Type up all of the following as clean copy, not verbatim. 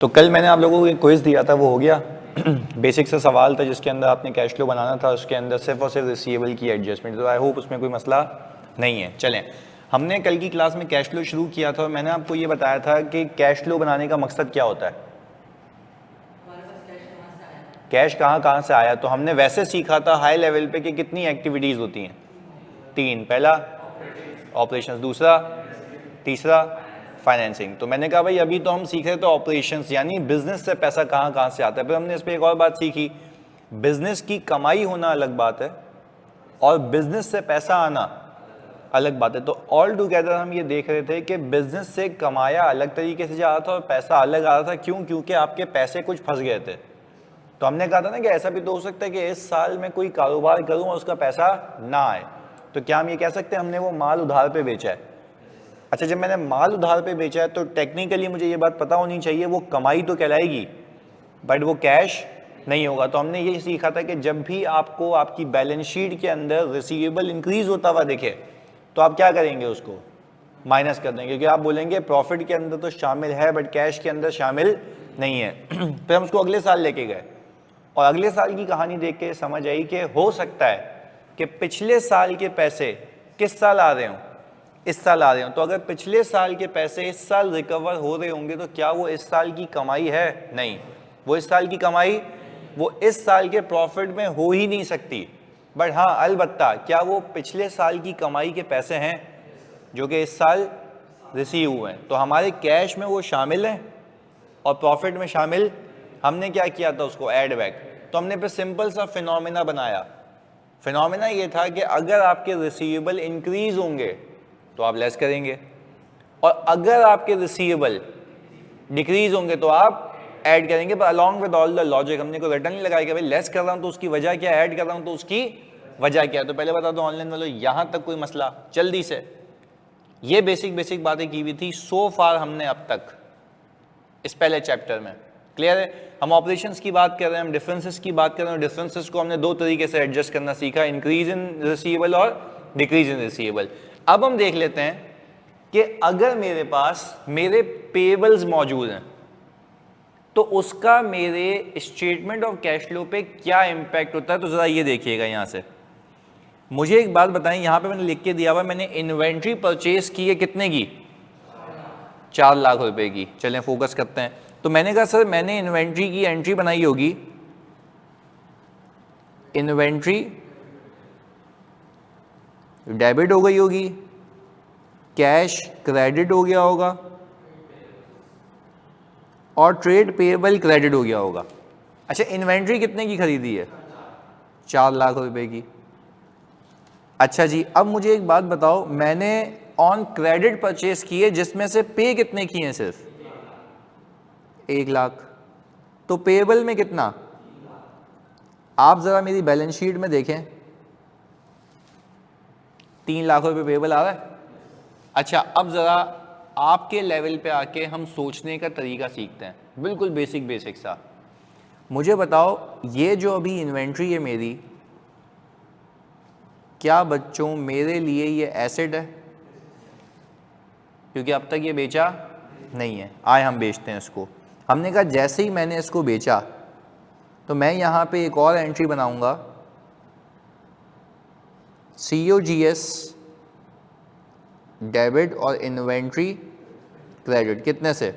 तो कल मैंने आप लोगों को एक क्विज़ दिया था, वो हो गया। बेसिक सा सवाल था जिसके अंदर आपने कैश फ्लो बनाना था, उसके अंदर सिर्फ और सिर्फ रिसीवेबल की एडजस्टमेंट। तो आई होप उसमें कोई मसला नहीं है। चलें, हमने कल की क्लास में कैश फ्लो शुरू किया था और मैंने आपको ये बताया था कि कैश फ्लो बनाने का मकसद क्या होता है, कैश कहाँ कहाँ से आया। तो हमने वैसे सीखा था हाई लेवल पे कि कितनी एक्टिविटीज़ होती हैं, तीन। पहला ऑपरेशंस, दूसरा, तीसरा फाइनेंसिंग। तो मैंने कहा भाई अभी तो हम सीख रहे थे ऑपरेशंस, यानी बिजनेस से पैसा कहाँ कहाँ से आता है। फिर हमने इस पर एक और बात सीखी, बिजनेस की कमाई होना अलग बात है और बिजनेस से पैसा आना अलग बात है। तो ऑल टुगेदर हम ये देख रहे थे कि बिजनेस से कमाया अलग तरीके से जा रहा था और पैसा अलग आ रहा था। क्यों? क्योंकि आपके पैसे कुछ फंस गए थे। तो हमने कहा था ना कि ऐसा भी तो हो सकता है कि इस साल में कोई कारोबार करूं और उसका पैसा ना आए। तो क्या हम ये कह सकते हैं हमने वो माल उधार पे बेचा है? अच्छा, जब मैंने माल उधार पे बेचा है तो टेक्निकली मुझे ये बात पता होनी चाहिए वो कमाई तो कहलाएगी बट वो कैश नहीं होगा। तो हमने ये सीखा था कि जब भी आपको आपकी बैलेंस शीट के अंदर रिसीवेबल इंक्रीज होता हुआ दिखे तो आप क्या करेंगे, उसको माइनस कर देंगे, क्योंकि आप बोलेंगे प्रॉफिट के अंदर तो शामिल है बट कैश के अंदर शामिल नहीं है। फिर हम उसको अगले साल लेके गए और अगले साल की कहानी देख के समझ आई कि हो सकता है कि पिछले साल के पैसे किस साल आ रहे हों, इस साल आ रहे हों। तो अगर पिछले साल के पैसे इस साल रिकवर हो रहे होंगे तो क्या वो इस साल की कमाई है? नहीं, वो इस साल की कमाई वो इस साल के प्रॉफिट में हो ही नहीं सकती। बट हाँ, अलबत्ता क्या वो पिछले साल की कमाई के पैसे हैं जो कि इस साल रिसीव हुए हैं। तो हमारे कैश में वो शामिल हैं और प्रॉफिट में शामिल। हमने क्या किया था, उसको ऐड बैक। तो हमने फिर सिंपल सा फिनोमेना बनाया। फिनोमेना ये था कि अगर आपके रिसीवेबल इंक्रीज होंगे तो आप लेस करेंगे और अगर आपके रिसीवेबल डिक्रीज होंगे तो आप ऐड करेंगे। पर along with all the logic, हमने कोई रटन नहीं लगाया कि भाई लेस कर रहा हूं तो उसकी वजह क्या, ऐड कर रहा हूं तो उसकी वजह क्या है। तो पहले बता दो ऑनलाइन वालों, यहां तक कोई मसला? जल्दी से, ये बेसिक बातें की हुई थी सो फार हमने अब तक इस पहले चैप्टर में। क्लियर है? हम ऑपरेशंस की बात कर रहे हैं, हम डिफरेंसेस की बात कर रहे हैं। डिफरेंसेस को हमने दो तरीके से एडजस्ट करना सीखा, इंक्रीज इन रिसीवेबल और डिक्रीज इन रिसीवेबल। अब हम देख लेते हैं कि अगर मेरे पास मेरे पेबल्स मौजूद हैं तो उसका मेरे स्टेटमेंट ऑफ कैश फ्लो पे क्या इंपैक्ट होता है। तो जरा ये देखिएगा, यहां से मुझे एक बात बताएं, यहां पे मैंने लिख के दिया हुआ, मैंने इन्वेंट्री परचेज की है कितने की? 4 लाख रुपए की। चलें फोकस करते हैं। तो मैंने कहा सर मैंने इन्वेंट्री की एंट्री बनाई होगी, इन्वेंट्री डेबिट हो गई होगी, कैश क्रेडिट हो गया होगा और ट्रेड पेएबल क्रेडिट हो गया होगा। अच्छा, इन्वेंट्री कितने की खरीदी है? 4 लाख रुपए की। अच्छा जी, अब मुझे एक बात बताओ, मैंने ऑन क्रेडिट परचेस की है जिसमें से पे कितने किए हैं? सिर्फ 1 लाख। तो पेएबल में कितना? आप जरा मेरी बैलेंस शीट में देखें, 3 लाख रुपए पेएबल आ रहा है। अच्छा, अब जरा आपके लेवल पे आके हम सोचने का तरीका सीखते हैं, बिल्कुल बेसिक सा। मुझे बताओ ये जो अभी इन्वेंट्री है मेरी, क्या बच्चों मेरे लिए ये एसेट है? क्योंकि अब तक ये बेचा नहीं है। आए हम बेचते हैं इसको। हमने कहा जैसे ही मैंने इसको बेचा तो मैं यहां पे एक और एंट्री बनाऊंगा, COGS डेबिट और इन्वेंट्री क्रेडिट। कितने से?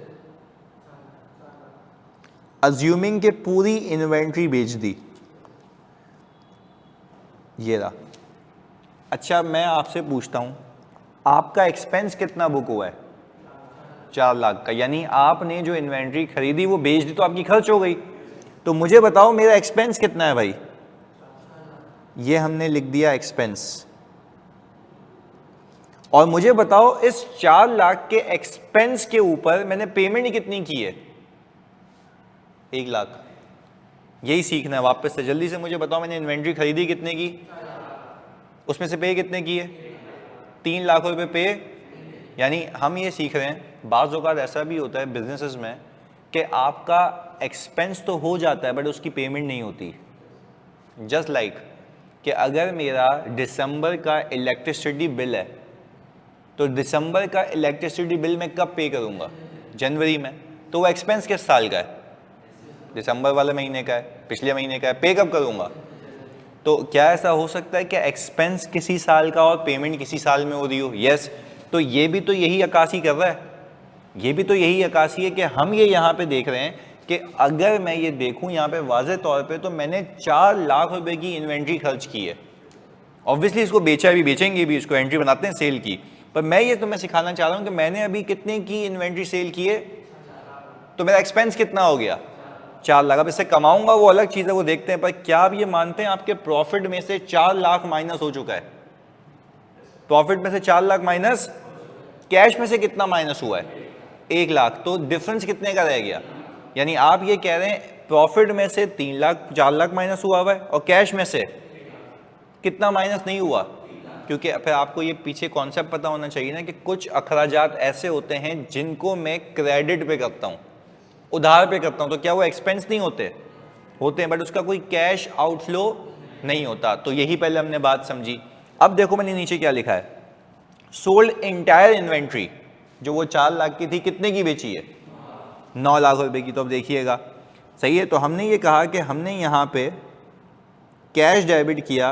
अज्यूमिंग के पूरी इन्वेंट्री बेच दी, ये रहा। अच्छा, मैं आपसे पूछता हूं आपका एक्सपेंस कितना बुक हुआ है? 4 लाख का। यानी आपने जो इन्वेंट्री खरीदी वो बेच दी तो आपकी खर्च हो गई। तो मुझे बताओ मेरा एक्सपेंस कितना है भाई? ये हमने लिख दिया एक्सपेंस। और मुझे बताओ इस 4 लाख के एक्सपेंस के ऊपर मैंने पेमेंट कितनी की है? 1 लाख। यही सीखना है वापस से। जल्दी से मुझे बताओ मैंने इन्वेंट्री खरीदी कितने की, उसमें से पे कितने की है? 3 लाख रुपए पे। यानी हम ये सीख रहे हैं, बाज़ औक़ात ऐसा भी होता है बिजनेसेस में कि आपका एक्सपेंस तो हो जाता है बट उसकी पेमेंट नहीं होती। जस्ट लाइक कि अगर मेरा दिसंबर का इलेक्ट्रिसिटी बिल है तो दिसंबर का इलेक्ट्रिसिटी बिल मैं कब पे करूंगा? जनवरी में। तो वो एक्सपेंस किस साल का है? दिसंबर वाले महीने का है, पिछले महीने का है, पे कब करूँगा? तो क्या ऐसा हो सकता है कि एक्सपेंस किसी साल का और पेमेंट किसी साल में हो रही हो? यस। तो ये भी तो यही अक्कासी कर रहा है, ये भी तो यही अक्कासी है कि हम ये यहाँ पे देख रहे हैं कि अगर मैं ये देखूँ यहाँ पे वाज़े तौर पे, तो मैंने 4 लाख रुपए की इन्वेंट्री खर्च की है। ऑब्वियसली इसको बेचा भी, बेचेंगे भी, इसको एंट्री बनाते हैं सेल की, पर मैं ये तुम्हें सिखाना चाह रहा हूँ कि मैंने अभी कितने की इन्वेंट्री सेल की है, तो मेरा एक्सपेंस कितना हो गया? 4 लाख। अब इससे कमाऊंगा वो अलग चीज़ है, वो देखते हैं, पर क्या आप ये मानते हैं आपके प्रॉफिट में से 4 लाख माइनस हो चुका है? प्रॉफिट में से 4 लाख माइनस, कैश में से कितना माइनस हुआ है? 1 लाख। तो डिफरेंस कितने का रह गया? यानी आप ये कह रहे हैं प्रॉफिट में से 3 लाख 4 लाख माइनस हुआ है और कैश में से कितना माइनस नहीं हुआ? क्योंकि फिर आपको ये पीछे कॉन्सेप्ट पता होना चाहिए ना कि कुछ अखराजात ऐसे होते हैं जिनको मैं क्रेडिट पे करता हूं, उधार पे करता हूं, तो क्या वो एक्सपेंस नहीं होते? होते हैं, बट उसका कोई कैश आउटफ्लो नहीं होता। तो यही पहले हमने बात समझी। अब देखो मैंने नीचे क्या लिखा है, सोल्ड इंटायर इन्वेंट्री, जो वो 4 लाख की थी, कितने की बेची है? 9 लाख रुपए की। तो अब देखिएगा, सही है। तो हमने ये कहा कि हमने यहां पे कैश डेबिट किया,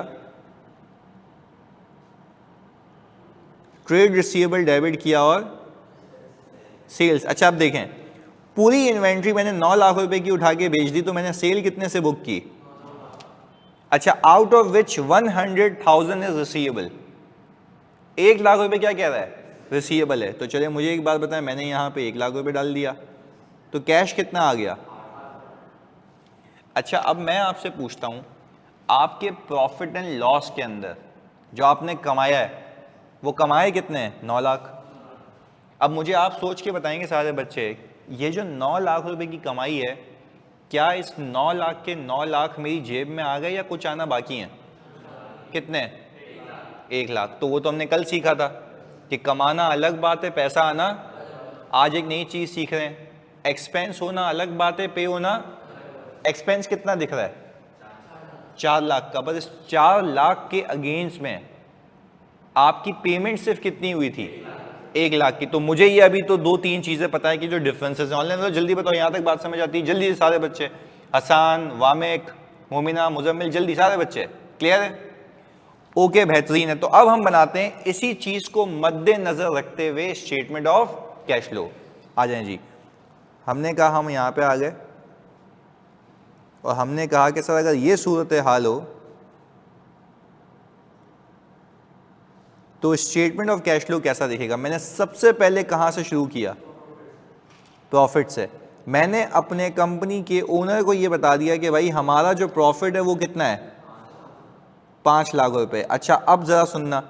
ट्रेड रिसीवेबल डेबिट किया और सेल्स। अच्छा अब देखें, पूरी इन्वेंट्री मैंने 9 लाख रुपए की उठा के बेच दी, तो मैंने सेल कितने से बुक की? अच्छा, out of which 100,000 is receivable. 1 lakh रुपए क्या कह रहा है? रिसीवेबल है। तो चलिए मुझे एक बात बताएं, मैंने यहां पे 1 लाख रुपए डाल दिया, तो कैश कितना आ गया? अच्छा अब मैं आपसे पूछता हूं, आपके प्रॉफिट एंड लॉस के अंदर जो आपने कमाया है, वो कमाए कितने हैं? 9 लाख। अब मुझे आप सोच के बताएंगे सारे बच्चे, ये जो 9 लाख रुपए की कमाई है, क्या इस 9 लाख के 9 लाख मेरी जेब में आ गए या कुछ आना बाकी है? कितने? 1 लाख। तो वो तो हमने कल सीखा था कि कमाना अलग बात है, पैसा आना। आज एक नई चीज सीख रहे हैं, एक्सपेंस होना अलग बात है, पे होना। एक्सपेंस कितना दिख रहा है? 4 लाख का। बस इस 4 लाख के अगेंस्ट में आपकी पेमेंट सिर्फ कितनी हुई थी? 1 लाख की। तो मुझे ये अभी तो 2-3 चीजें पता है कि जो डिफरेंसेस हैं ऑनलाइन। तो जल्दी बताओ, यहां तक बात समझ आती है? जल्दी से सारे बच्चे, हसान, वामिक, मोमिना, मुजम्मिल, जल्दी सारे बच्चे क्लियर है? ओके बेहतरीन है। तो अब हम बनाते हैं इसी चीज को मद्देनजर रखते हुए स्टेटमेंट ऑफ कैश फ्लो। आ जाए जी। हमने कहा हम यहां पे आ गए और हमने कहा कि सर अगर ये सूरत हाल हो तो स्टेटमेंट ऑफ कैश फ्लो कैसा दिखेगा। मैंने सबसे पहले कहां से शुरू किया? प्रॉफिट से। मैंने अपने कंपनी के ओनर को ये बता दिया कि भाई हमारा जो प्रॉफिट है वो कितना है? 5 लाख रुपए। अच्छा अब जरा सुनना,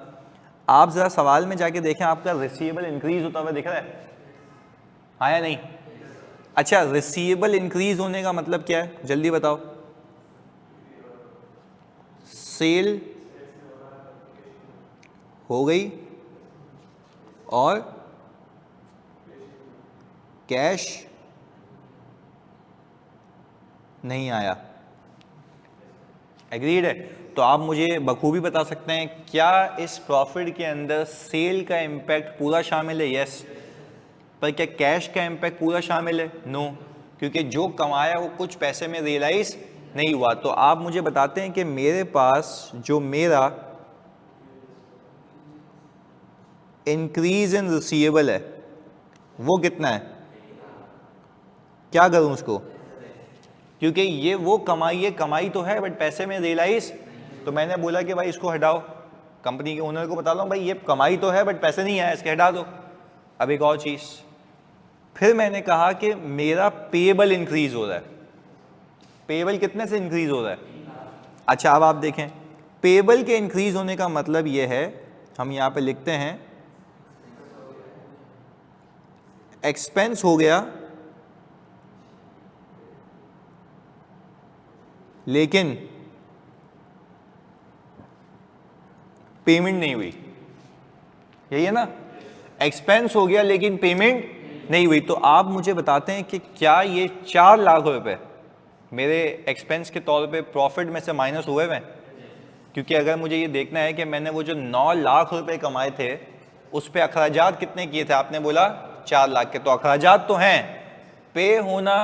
आप जरा सवाल में जाके देखें, आपका रिसीवेबल इंक्रीज होता हुआ दिख रहा है? हाँ या नहीं? अच्छा, रिसीवेबल इंक्रीज होने का मतलब क्या है, जल्दी बताओ? सेल हो गई और कैश नहीं आया। एग्रीड है? तो आप मुझे बखूबी बता सकते हैं क्या इस प्रॉफिट के अंदर सेल का इंपैक्ट पूरा शामिल है? यस। पर क्या कैश का इंपैक्ट पूरा शामिल है? नो, क्योंकि जो कमाया वो कुछ पैसे में रियलाइज नहीं हुआ। तो आप मुझे बताते हैं कि मेरे पास जो मेरा इंक्रीज इन रिसीवेबल है वो कितना है? क्या करूं उसको? क्योंकि ये वो कमाई है, कमाई तो है बट पैसे में रियलाइज। तो मैंने बोला कि भाई इसको हटाओ, कंपनी के ओनर को बता दो भाई ये कमाई तो है बट पैसे नहीं आया, इसके हटा दो। अब एक और चीज, फिर मैंने कहा कि मेरा पेएबल इंक्रीज हो रहा है। पेएबल कितने से इंक्रीज हो रहा है? अच्छा अब आप देखें, पेएबल के इंक्रीज होने का मतलब ये है, हम यहां पे लिखते हैं एक्सपेंस हो गया लेकिन पेमेंट नहीं हुई। यही है ना? एक्सपेंस हो गया लेकिन पेमेंट नहीं हुई। तो आप मुझे बताते हैं कि क्या ये 4 लाख रुपए मेरे एक्सपेंस के तौर पे प्रॉफिट में से माइनस हुए हुए? क्योंकि अगर मुझे ये देखना है कि मैंने वो जो 9 लाख रुपए कमाए थे उस पे अखराजात कितने किए थे, आपने बोला 4 लाख के, तो अखराजात तो हैं पे होना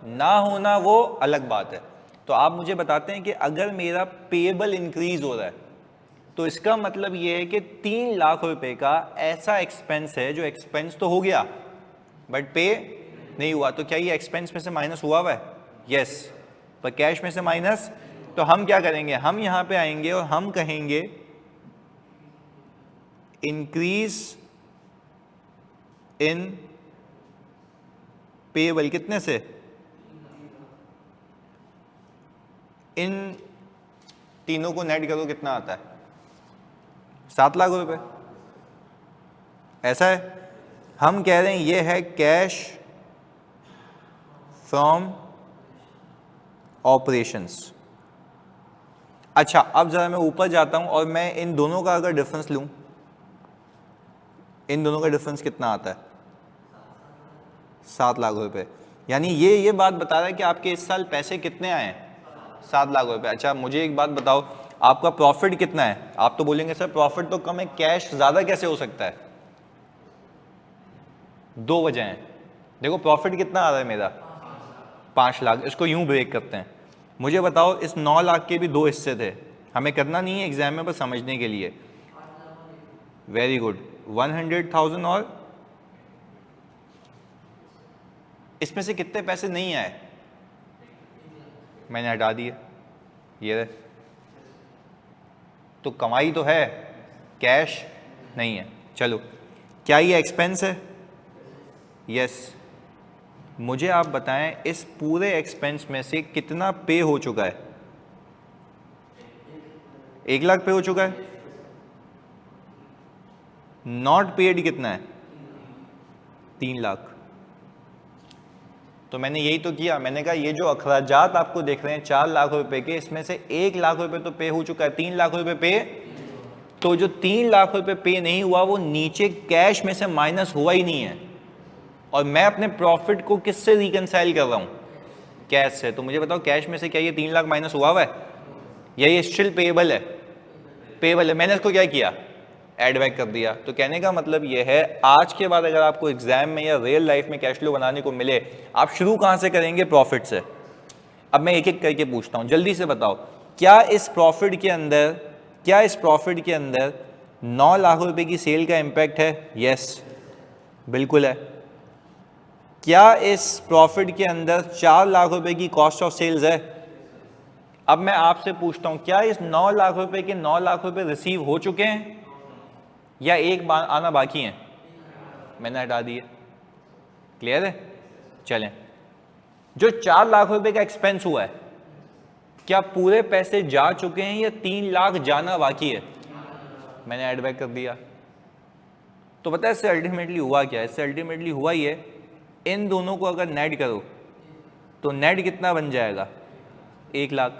ना होना वो अलग बात है। तो आप मुझे बताते हैं कि अगर मेरा पेएबल इंक्रीज हो रहा है तो इसका मतलब ये है कि 3 लाख रुपए का ऐसा एक्सपेंस है जो एक्सपेंस तो हो गया बट पे नहीं हुआ। तो क्या ये एक्सपेंस में से माइनस हुआ है? यस। पर कैश में से माइनस, तो हम क्या करेंगे, हम यहां पे आएंगे और हम कहेंगे इंक्रीज इन पेएबल कितने से, इन तीनों को नेट करो कितना आता है, 7 लाख रुपए। ऐसा है, हम कह रहे हैं ये है कैश फ्रॉम ऑपरेशंस। अच्छा, अब जरा मैं ऊपर जाता हूं और मैं इन दोनों का अगर डिफरेंस लूं, इन दोनों का डिफरेंस कितना आता है, 7 लाख रुपए। यानी ये बात बता रहा है कि आपके इस साल पैसे कितने आए हैं, 7 लाख रुपए। अच्छा मुझे एक बात बताओ, आपका प्रॉफिट कितना है? आप तो बोलेंगे सर प्रॉफिट तो कम है, कैश ज्यादा कैसे हो सकता है? 2 वजह हैं। देखो प्रॉफिट कितना आ रहा है मेरा, 5 लाख। इसको यूं ब्रेक करते हैं, मुझे बताओ इस 9 लाख के भी 2 हिस्से थे, हमें करना नहीं है एग्जाम में, बस समझने के लिए। वेरी गुड, 100,000 और इसमें से कितने पैसे नहीं आए? मैंने हटा दिए, ये रहे। तो कमाई तो है, कैश नहीं है। चलो, क्या ये एक्सपेंस है? यस। मुझे आप बताएं इस पूरे एक्सपेंस में से कितना पे हो चुका है? 1 लाख पे हो चुका है। नॉट पेड कितना है? 3 लाख। तो मैंने यही तो किया, मैंने कहा ये जो अखराजात आपको देख रहे हैं 4 लाख रुपए के, इसमें से 1 लाख रुपए तो पे हो चुका है, 3 लाख रुपए पे। तो जो 3 लाख रुपए पे नहीं हुआ वो नीचे कैश में से माइनस हुआ ही नहीं है, और मैं अपने प्रॉफिट को किससे रिकंसाइल कर रहा हूं? कैश से। तो मुझे बताओ कैश में से क्या ये 3 लाख माइनस हुआ है, या ये स्टिल पेएबल है? पेएबल है। मैंने इसको क्या किया, एड बैक कर दिया। तो कहने का मतलब ये है, आज के बाद अगर आपको एग्जाम में या रियल लाइफ में कैश फ्लो बनाने को मिले, आप शुरू कहां से करेंगे? प्रॉफिट से। अब मैं एक एक करके पूछता हूं, जल्दी से बताओ, क्या इस प्रॉफिट के अंदर 9 लाख रुपए की सेल का इंपैक्ट है? यस, बिल्कुल है। क्या इस प्रॉफिट के अंदर 4 लाख रुपए की कॉस्ट ऑफ सेल्स है? अब मैं आपसे पूछता हूं, क्या इस 9 लाख रुपए के 9 लाख रुपए रिसीव हो चुके हैं या एक बार आना बाकी है? मैंने हटा दिए। क्लियर है? चलें, जो 4 लाख रुपए का एक्सपेंस हुआ है, क्या पूरे पैसे जा चुके हैं या 3 लाख जाना बाकी है? मैंने ऐड बैक कर दिया। तो पता है इससे अल्टीमेटली हुआ क्या है? इससे अल्टीमेटली हुआ ये, इन दोनों को अगर नेट करो तो नेट कितना बन जाएगा? 1 लाख।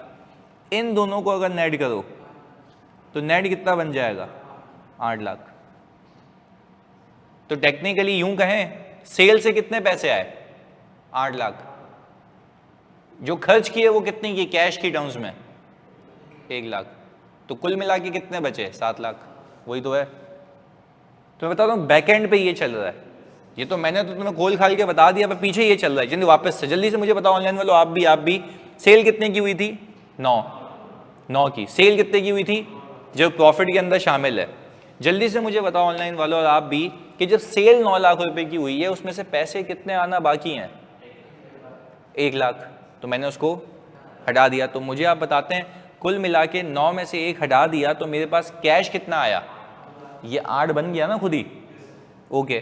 इन दोनों को अगर नेट करो तो नेट कितना बन जाएगा? 8 लाख। तो टेक्निकली यूं कहें, सेल से कितने पैसे आए? 8 लाख। जो खर्च किए वो कितने किए कैश की टर्म्स में? 1 लाख। तो कुल मिला के कितने बचे? 7 लाख। वही तो है। तो मैं बताता हूं बैकएंड पे ये चल रहा है। ये तो मैंने तो तुम्हें खोल खाल के बता दिया, पर पीछे ये चल रहा है। जल्दी वापस से, जल्दी से मुझे बताओ ऑनलाइन वालों, आप भी सेल कितने की हुई थी? 9 की। सेल कितने की हुई थी जो प्रॉफिट के अंदर शामिल है? जल्दी से मुझे बताओ ऑनलाइन वालों और आप भी, कि जब सेल 9 लाख रुपए की हुई है उसमें से पैसे कितने आना बाकी हैं? 1 लाख। तो मैंने उसको हटा दिया। तो मुझे आप बताते हैं कुल मिला के 9 में से 1 हटा दिया तो मेरे पास कैश कितना आया? ये 8 बन गया ना खुद ही। ओके,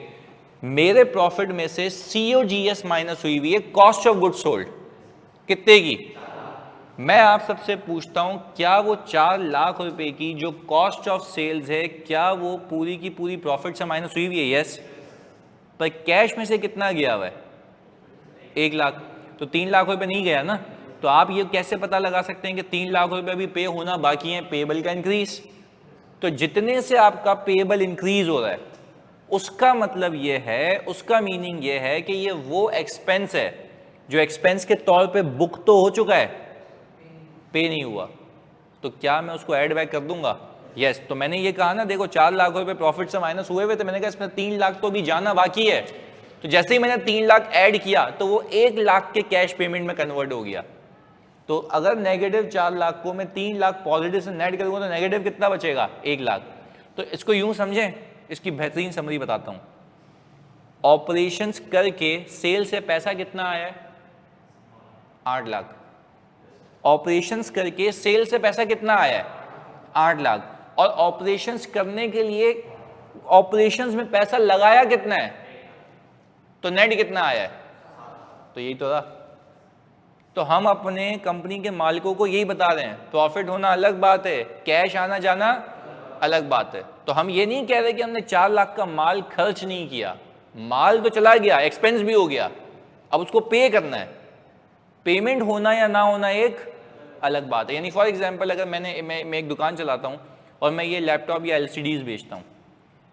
मेरे प्रॉफिट में से COGS माइनस हुई हुई है कॉस्ट ऑफ गुड्स सोल्ड, कितने की? मैं आप सबसे पूछता हूं, क्या वो 4 लाख रुपए की जो कॉस्ट ऑफ सेल्स है, क्या वो पूरी की पूरी प्रॉफिट से माइनस हुई हुई है? यस। पर कैश में से कितना गया हुआ है? 1 लाख। तो 3 लाख रुपए नहीं गया ना। तो आप ये कैसे पता लगा सकते हैं कि 3 लाख रुपए भी पे होना बाकी है? पेएबल का इंक्रीज। तो जितने से आपका पेएबल इंक्रीज हो रहा है उसका मतलब ये है, उसका मीनिंग ये है कि ये वो एक्सपेंस है जो एक्सपेंस के तौर पे बुक तो हो चुका है, पे नहीं हुआ। तो क्या मैं उसको ऐड बैक कर दूंगा? यस। तो मैंने ये कहा ना, देखो 4 लाख रुपए प्रॉफिट से माइनस हुए तो मैंने कहा इसमें 3 लाख तो भी जाना बाकी है। तो जैसे ही मैंने 3 लाख ऐड किया तो वो 1 लाख के कैश पेमेंट में कन्वर्ट हो गया। तो अगर नेगेटिव 4 लाख को मैं 3 लाख पॉजिटिव से नेट करूंगा तो नेगेटिव कितना बचेगा? 1 लाख। तो इसको यूं समझें, इसकी बेहतरीन समरी बताता हूं। ऑपरेशंस करके सेल से पैसा कितना आया है? 8 लाख। ऑपरेशंस करके सेल से पैसा कितना आया है? 8 लाख। और ऑपरेशंस करने के लिए ऑपरेशंस में पैसा लगाया कितना है? तो नेट कितना आया है? तो यही तो रहा। तो हम अपने कंपनी के मालिकों को यही बता रहे हैं, प्रॉफिट होना अलग बात है, कैश आना जाना अलग बात है। तो हम ये नहीं कह रहे कि हमने 4 लाख का माल खर्च नहीं किया, माल तो चला गया, एक्सपेंस भी हो गया, अब उसको पे करना है। पेमेंट होना या ना होना एक अलग बात है। यानी फॉर एग्जांपल अगर मैं एक दुकान चलाता हूँ और मैं ये लैपटॉप या एलसीडीज बेचता हूँ,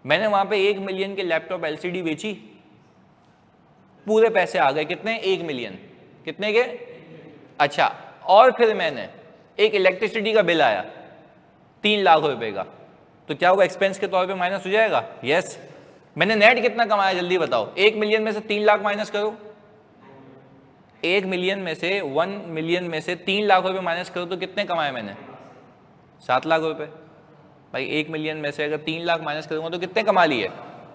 मैंने वहाँ पे 1 मिलियन के लैपटॉप एलसीडी बेची, पूरे पैसे आ गए कितने? 1 मिलियन। कितने के? अच्छा, और फिर मैंने एक इलेक्ट्रिसिटी का बिल आया 3 लाख रुपए का, तो क्या वो एक्सपेंस के तौर पे माइनस हो जाएगा? यस। मैंने नेट कितना कमाया जल्दी बताओ? 1 मिलियन में से 3 लाख माइनस करो, 1 मिलियन में से 1 मिलियन में से 3 लाख रुपए माइनस करो तो कितने कमाए मैंने? 7 लाख रुपए। भाई 1 मिलियन में से अगर 3 लाख माइनस करूंगा तो कितने कमा लिए?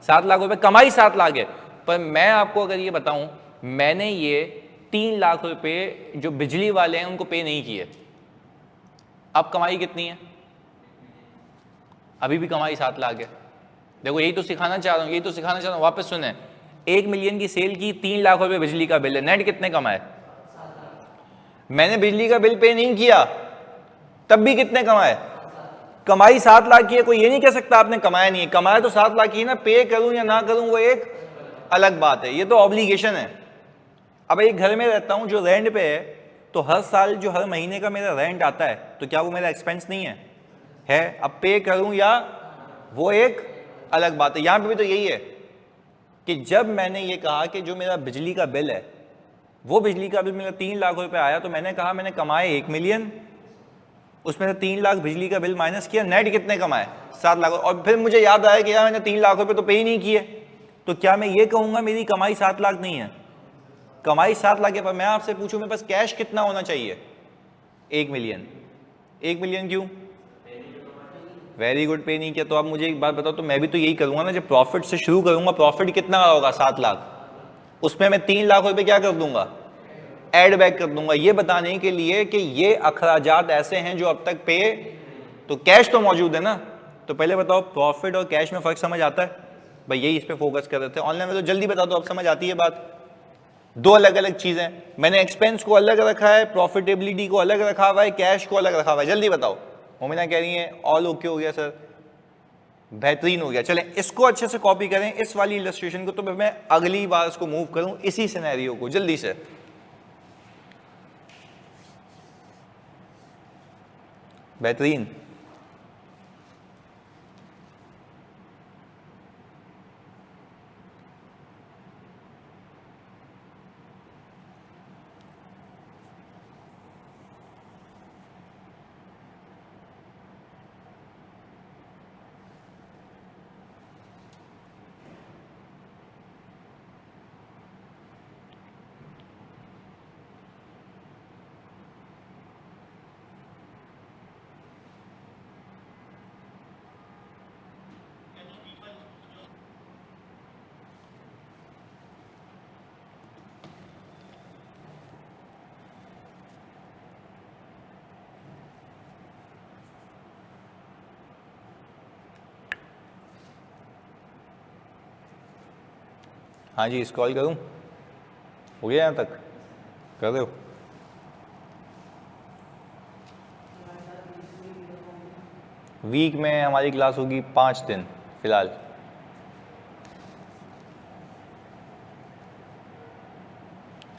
7 लाख रुपए। कमाई 7 लाख है, पर मैं आपको अगर ये बताऊं, मैंने ये 3 लाख रुपए जो बिजली वाले हैं उनको पे नहीं किए। अब कमाई कितनी है? अभी भी कमाई 7 लाख है। देखो यही तो सिखाना चाह रहा हूं, यही तो सिखाना चाह रहा हूं। वापस सुने, 1 मिलियन की सेल की, 3 लाख रुपए बिजली का बिल है, नेट कितने कमाए? मैंने बिजली का बिल पे नहीं किया तब भी कितने कमाए? कमाई 7 लाख की है। कोई ये नहीं कह सकता आपने कमाया नहीं है, कमाया तो 7 लाख की है ना। पे करूं या ना करूं वो एक अलग बात है, ये तो ऑब्लिगेशन है। अब एक घर में रहता हूं जो रेंट पे है, तो हर साल जो हर महीने का मेरा रेंट आता है, तो क्या वो मेरा एक्सपेंस नहीं है? है। अब पे करूं या, वो एक अलग बात है। यहां पे भी तो यही है कि जब मैंने ये कहा कि जो मेरा बिजली का बिल है, वो बिजली का बिल मेरा 3 लाख रुपए आया, तो मैंने कहा मैंने कमाए 1 मिलियन, उसमें से 3 लाख बिजली का बिल माइनस किया, नेट कितने कमाए? 7 लाख। और फिर मुझे याद आया कि यार मैंने 3 लाख रुपए तो पे ही नहीं किए, तो क्या मैं ये कहूंगा मेरी कमाई 7 लाख नहीं है? कमाई 7 लाख है, पर मैं आपसे पूछूं मेरे पास कैश कितना होना चाहिए? 1 मिलियन। 1 मिलियन क्यों? वेरी गुड, पे नहीं किया। तो आप मुझे एक बात बताओ, तो मैं भी तो यही करूंगा ना, जब प्रॉफिट से शुरू करूंगा, प्रॉफिट कितना होगा? 7 लाख। उसमें मैं 3 लाख रुपए क्या कर दूंगा? ऐड बैक कर दूंगा, ये बताने के लिए कि ये अखराजात ऐसे हैं जो अब तक पे, तो कैश तो मौजूद है ना। तो पहले बताओ प्रॉफिट और कैश में फर्क समझ आता है? भाई यही इस पे फोकस कर रहे थे। ऑनलाइन में तो जल्दी बता दो, अब समझ आती है बात। दो अलग अलग चीजें, मैंने एक्सपेंस को अलग रखा है, प्रॉफिटेबिलिटी को अलग रखा हुआ है, कैश को अलग रखा हुआ है। जल्दी बताओ। मोमिना कह रही है ऑल ओके हो गया सर, बेहतरीन हो गया। चलें इसको अच्छे से कॉपी करें, इस वाली इलस्ट्रेशन को। तो मैं अगली बार इसको मूव करूं इसी सिनेरियो को जल्दी से। बेहतरीन। हाँ जी, स्क्रॉल करूं? हो गया यहाँ तक? कर रहे हो? वीक में हमारी क्लास होगी 5 दिन फिलहाल।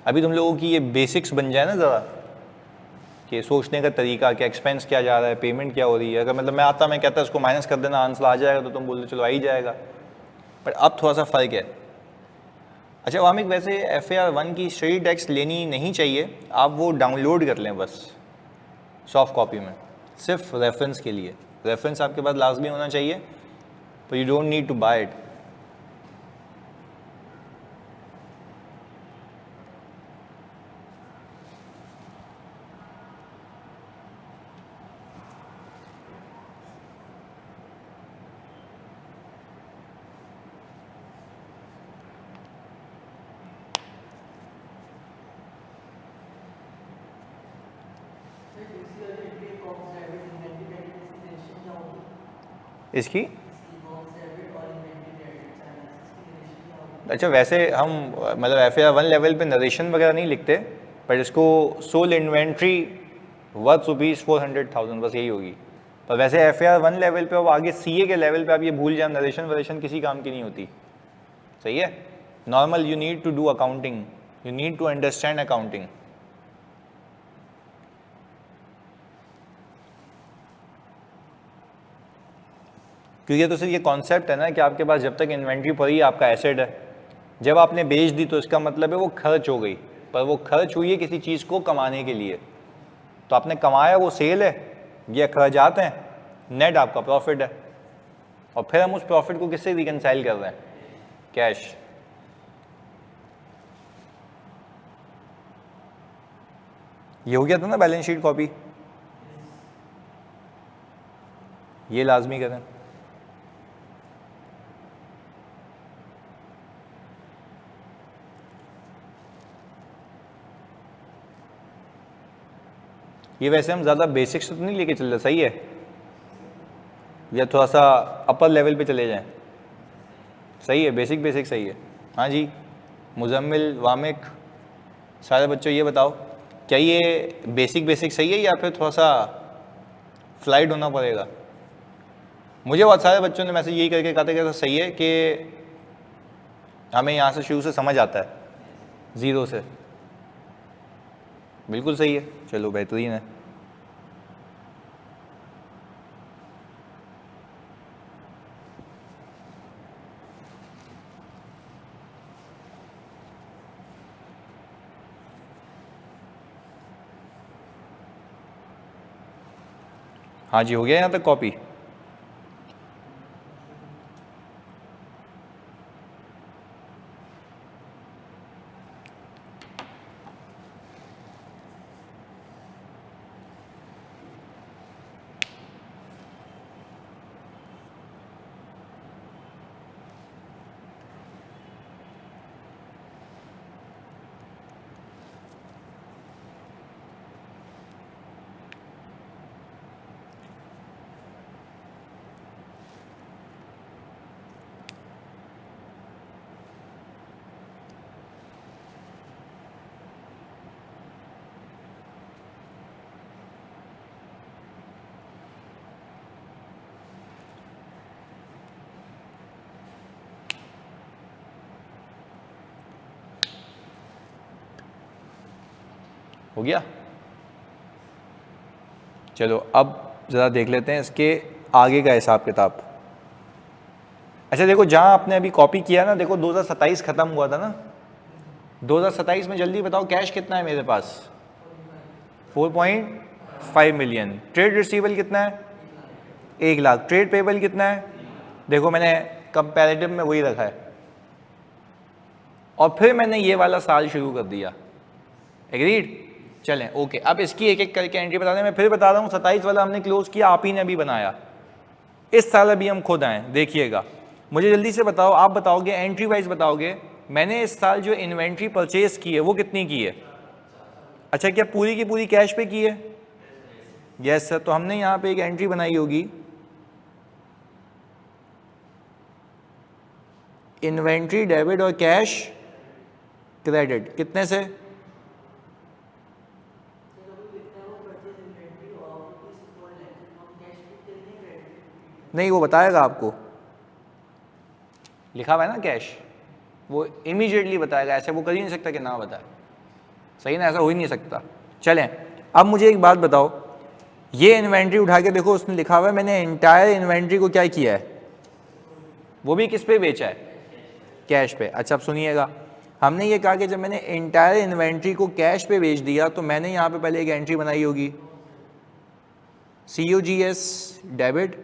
अभी तुम लोगों की ये बेसिक्स बन जाए ना ज़रा, कि सोचने का तरीका, कि एक्सपेंस क्या जा रहा है, पेमेंट क्या हो रही है। अगर मतलब मैं आता, मैं कहता इसको माइनस कर देना, आंसर आ जाएगा, तो तुम बोलते चलो आ ही जाएगा। बट अब थोड़ा सा फ़र्क है। अच्छा वामिक, वैसे FAR1 की स्टडी टेक्स्ट लेनी नहीं चाहिए, आप वो डाउनलोड कर लें बस सॉफ्ट कॉपी में, सिर्फ रेफरेंस के लिए। रेफरेंस आपके पास लाजमी होना चाहिए, पर you don't need to buy it. इसकी अच्छा, वैसे हम मतलब FAR 1 लेवल पे नरेशन वगैरह नहीं लिखते, पर इसको सोल इन्वेंट्री वर्थ ₹400,000 बस यही होगी। पर वैसे FAR 1 लेवल पे, अब आगे CA के लेवल पे आप ये भूल जाए, नरेशन वरेशन किसी काम की नहीं होती। सही है। Normal you need to do accounting, you need to understand accounting. क्योंकि तो सिर्फ ये कॉन्सेप्ट है ना कि आपके पास जब तक इन्वेंट्री पड़ी आपका एसेट है, जब आपने बेच दी तो इसका मतलब है वो खर्च हो गई, पर वो खर्च हुई है किसी चीज़ को कमाने के लिए। तो आपने कमाया वो सेल है, ये अखराजात हैं, नेट आपका प्रॉफिट है। और फिर हम उस प्रॉफिट को किससे रिकनसाइल कर रहे हैं? कैश। ये हो गया था ना बैलेंस शीट कॉपी, ये लाजमी करें। ये वैसे हम ज़्यादा बेसिक्स तो नहीं लेके चल रहे, सही है, या थोड़ा सा अपर लेवल पे चले जाएं? सही है, बेसिक बेसिक सही है। हाँ जी, मुजम्मिल, वामिक, सारे बच्चों ये बताओ, क्या ये बेसिक बेसिक सही है या फिर थोड़ा सा फ्लाइट होना पड़ेगा? मुझे बहुत सारे बच्चों ने मैसेज यही करके कहा था कि सही है कि हमें यहाँ से शुरू से समझ आता है, ज़ीरो से। बिल्कुल सही है, चलो बेहतरीन है। हाँ जी, हो गया यहाँ तक कॉपी? हो गया। चलो अब ज़रा देख लेते हैं इसके आगे का हिसाब किताब। अच्छा देखो, जहाँ आपने अभी कॉपी किया ना, देखो 2027 ख़त्म हुआ था ना, 2027 में जल्दी बताओ कैश कितना है मेरे पास? 4.5 मिलियन। ट्रेड रिसीवेबल कितना है? 1 लाख। ट्रेड पेबल कितना है? देखो मैंने कंपैरेटिव में वही रखा है, और फिर मैंने ये वाला साल शुरू कर दिया। एग्रीड? चलें ओके, अब इसकी एक एक करके एंट्री बता दें। मैं फिर बता रहा हूँ, 27 वाला हमने क्लोज किया, आप ही ने अभी बनाया। इस साल अभी हम खुद आए, देखिएगा। मुझे जल्दी से बताओ, आप बताओगे एंट्री वाइज बताओगे, मैंने इस साल जो इन्वेंट्री परचेज की है वो कितनी की है? अच्छा, क्या पूरी की पूरी कैश पे की है? Yes sir. तो हमने यहाँ पे एक एंट्री बनाई होगी, इन्वेंट्री डेबिट और कैश क्रेडिट, कितने से? नहीं, वो बताएगा आपको, लिखा हुआ है ना कैश, वो इमीडिएटली बताएगा, ऐसे वो कर ही नहीं सकता कि ना बताए। सही ना, ऐसा हो ही नहीं सकता। चलें, अब मुझे एक बात बताओ, ये इन्वेंट्री उठा के देखो, उसने लिखा हुआ है मैंने एंटायर इन्वेंट्री को क्या किया है, वो भी किस पे बेचा है? कैश पे। अच्छा अब सुनिएगा, हमने ये कहा कि जब मैंने एंटायर इन्वेंट्री को कैश पे बेच दिया तो मैंने यहाँ पे पहले एक एंट्री बनाई होगी, COGS डेबिट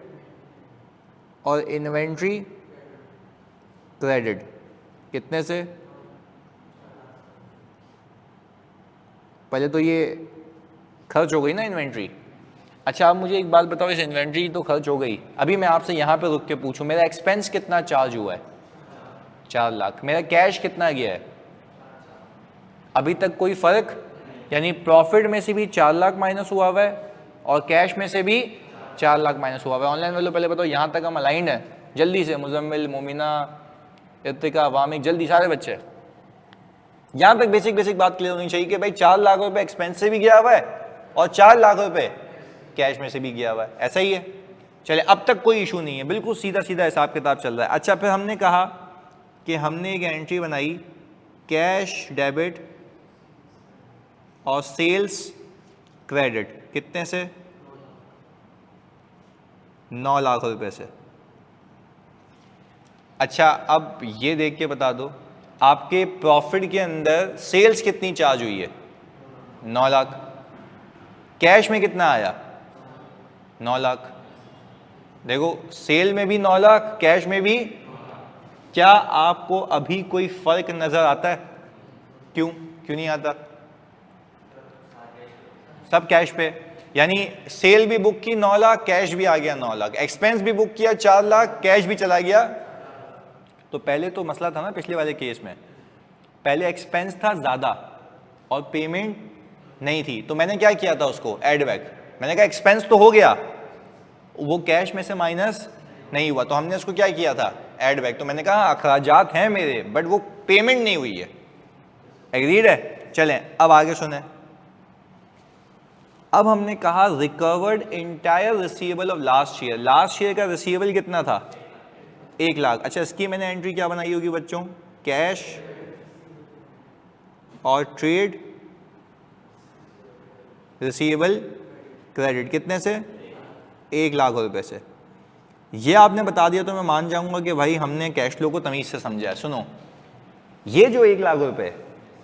और इन्वेंट्री क्रेडिट, कितने से? पहले तो ये खर्च हो गई ना इन्वेंट्री। अच्छा आप मुझे एक बात बताओ, इस इन्वेंट्री तो खर्च हो गई, अभी मैं आपसे यहाँ पे रुक के पूछूं, मेरा एक्सपेंस कितना चार्ज हुआ है? 4 लाख। मेरा कैश कितना गया है? अभी तक कोई फर्क यानी प्रॉफिट में से भी 4 लाख माइनस हुआ हुआ है और कैश में से भी 4 लाख माइनस हुआ हुआ है। ऑनलाइन वालों पहले बताओ यहाँ तक हम अलाइंड है? जल्दी से मुजम्मिल, मोमिना, इत्तिका, वामिक, जल्दी सारे बच्चे यहाँ तक बेसिक बात क्लियर होनी चाहिए कि भाई 4 लाख रुपए एक्सपेंस से भी गया हुआ है और 4 लाख रुपए कैश में से भी गया हुआ है। ऐसा ही है। चले, अब तक कोई इशू नहीं है, बिल्कुल सीधा सीधा हिसाब किताब चल रहा है। अच्छा, फिर हमने कहा कि हमने एक एंट्री बनाई कैश डेबिट और सेल्स क्रेडिट, कितने से? 9 लाख रुपए से। अच्छा, अब ये देख के बता दो आपके प्रॉफिट के अंदर सेल्स कितनी चार्ज हुई है? 9 लाख। कैश में कितना आया? 9 लाख। देखो, सेल में भी 9 लाख, कैश में भी। क्या आपको अभी कोई फर्क नजर आता है? क्यों नहीं आता? सब कैश पे, यानी सेल भी बुक की 9 लाख, कैश भी आ गया 9 लाख, एक्सपेंस भी बुक किया 4 लाख, कैश भी चला गया। तो पहले तो मसला था ना पिछले वाले केस में, पहले एक्सपेंस था ज्यादा और पेमेंट नहीं थी, तो मैंने क्या किया था उसको ऐड बैक। मैंने कहा एक्सपेंस तो हो गया, वो कैश में से माइनस नहीं हुआ, तो हमने उसको क्या किया था? Add back. तो मैंने कहा अखराजात हैं मेरे बट वो पेमेंट नहीं हुई है। एग्रीड है? चलें अब आगे सुने। अब हमने कहा recovered entire receivable of last year. Last year का रिसीवेबल कितना था? 1 लाख। अच्छा, इसकी मैंने एंट्री क्या बनाई होगी बच्चों? कैश और ट्रेड रिसीवेबल क्रेडिट, कितने से? 1 लाख रुपए से। ये आपने बता दिया तो मैं मान जाऊंगा कि भाई हमने कैश फ्लो को तमीज से समझा है। सुनो, ये जो 1 लाख रुपए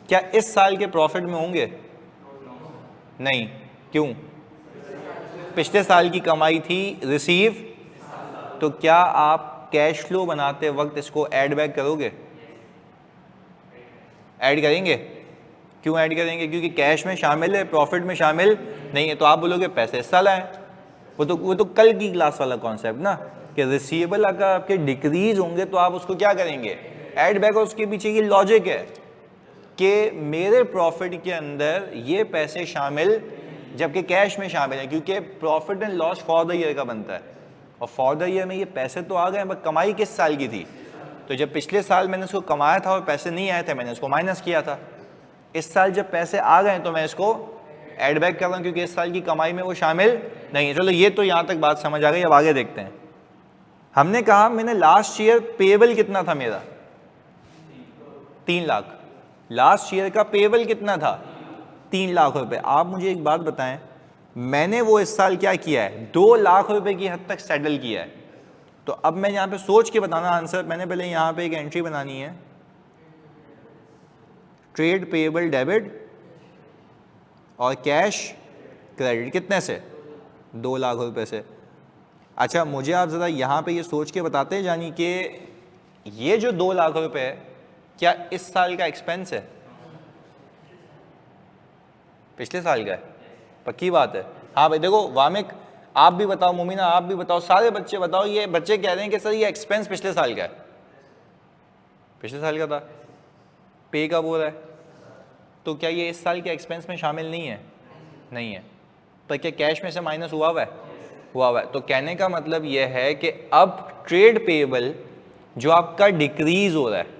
क्या इस साल के प्रॉफिट में होंगे? नहीं। क्यों? पिछले साल की कमाई थी रिसीव, तो क्या आप कैश फ्लो बनाते वक्त इसको ऐड बैक करोगे? ऐड करेंगे। क्यों ऐड करेंगे? क्योंकि कैश में शामिल है, प्रॉफिट में शामिल नहीं है। तो आप बोलोगे पैसे इस साल आए, वो तो कल की क्लास वाला कॉन्सेप्ट ना, कि रिसीवेबल अगर आपके डिक्रीज होंगे तो आप उसको क्या करेंगे? Add back. और उसके पीछे की लॉजिक है कि मेरे प्रॉफिट के अंदर ये पैसे शामिल जबकि कैश में शामिल है, क्योंकि profit and loss for the year का बनता है और फॉर द ईयर में ये पैसे तो आ गए बट कमाई किस साल की थी? तो जब पिछले साल मैंने इसको कमाया था और पैसे नहीं आए थे, मैंने इसको माइनस किया था। इस साल जब पैसे आ गए तो मैं इसको ऐड बैक कर रहा हूं क्योंकि इस साल की कमाई में वो शामिल नहीं है। चलो, ये तो यहां तक बात समझ आ गई। अब आगे देखते हैं। हमने कहा मैंने लास्ट ईयर पेबल कितना था मेरा? 3 लाख। लास्ट ईयर का पेबल कितना था? 3 लाख रुपए। आप मुझे एक बात बताएं, मैंने वो इस साल क्या किया है? 2 लाख रुपए की हद तक सेटल किया है। तो अब मैं यहां पे सोच के बताना आंसर। मैंने पहले यहां पे एक एंट्री बनानी है, ट्रेड पेएबल डेबिट और कैश क्रेडिट, कितने से? 2 लाख रुपए से। अच्छा, मुझे आप जरा यहां पे ये सोच के बताते हैं जानी कि ये जो 2 लाख रुपए है क्या इस साल का एक्सपेंस है? पिछले साल का है? पक्की बात है? हाँ भाई देखो, वामिक आप भी बताओ, मुमिना आप भी बताओ, सारे बच्चे बताओ। ये बच्चे कह रहे हैं कि सर ये एक्सपेंस पिछले साल का है। पिछले साल का था, पे कब हो रहा है? तो क्या ये इस साल के एक्सपेंस में शामिल नहीं है? नहीं है। तो क्या कैश में से माइनस हुआ हुआ है? हुआ हुआ है। तो कहने का मतलब यह है कि अब ट्रेड पेएबल जो आपका डिक्रीज हो रहा है,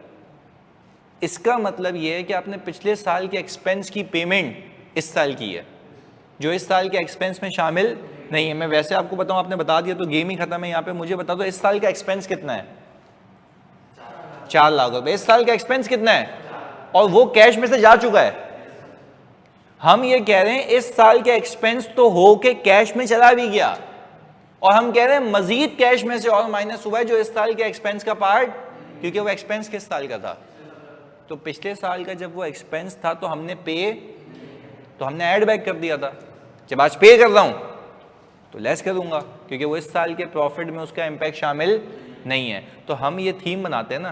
इसका मतलब यह है कि आपने पिछले साल के एक्सपेंस की पेमेंट इस साल की है जो इस साल के एक्सपेंस में शामिल नहीं है। मैं वैसे आपको बताऊं, आपने बता दिया तो गेम ही खत्म है। यहाँ पे मुझे बता दो इस साल का एक्सपेंस कितना है? 4 लाख रुपए। इस साल का एक्सपेंस कितना है? और वो कैश में से जा चुका है। हम ये कह रहे हैं इस साल के एक्सपेंस तो हो के कैश में चला भी गया और हम कह रहे हैं मजीद कैश में से और माइनस हुआ है जो इस साल के एक्सपेंस का पार्ट, क्योंकि वो एक्सपेंस किस साल का था? तो पिछले साल का जब वो एक्सपेंस था तो हमने ऐड बैक कर दिया था। जब आज पे कर रहा हूं तो लेस कर दूंगा क्योंकि वो इस साल के प्रॉफिट में उसका इंपैक्ट शामिल नहीं है। तो हम ये थीम बनाते हैं ना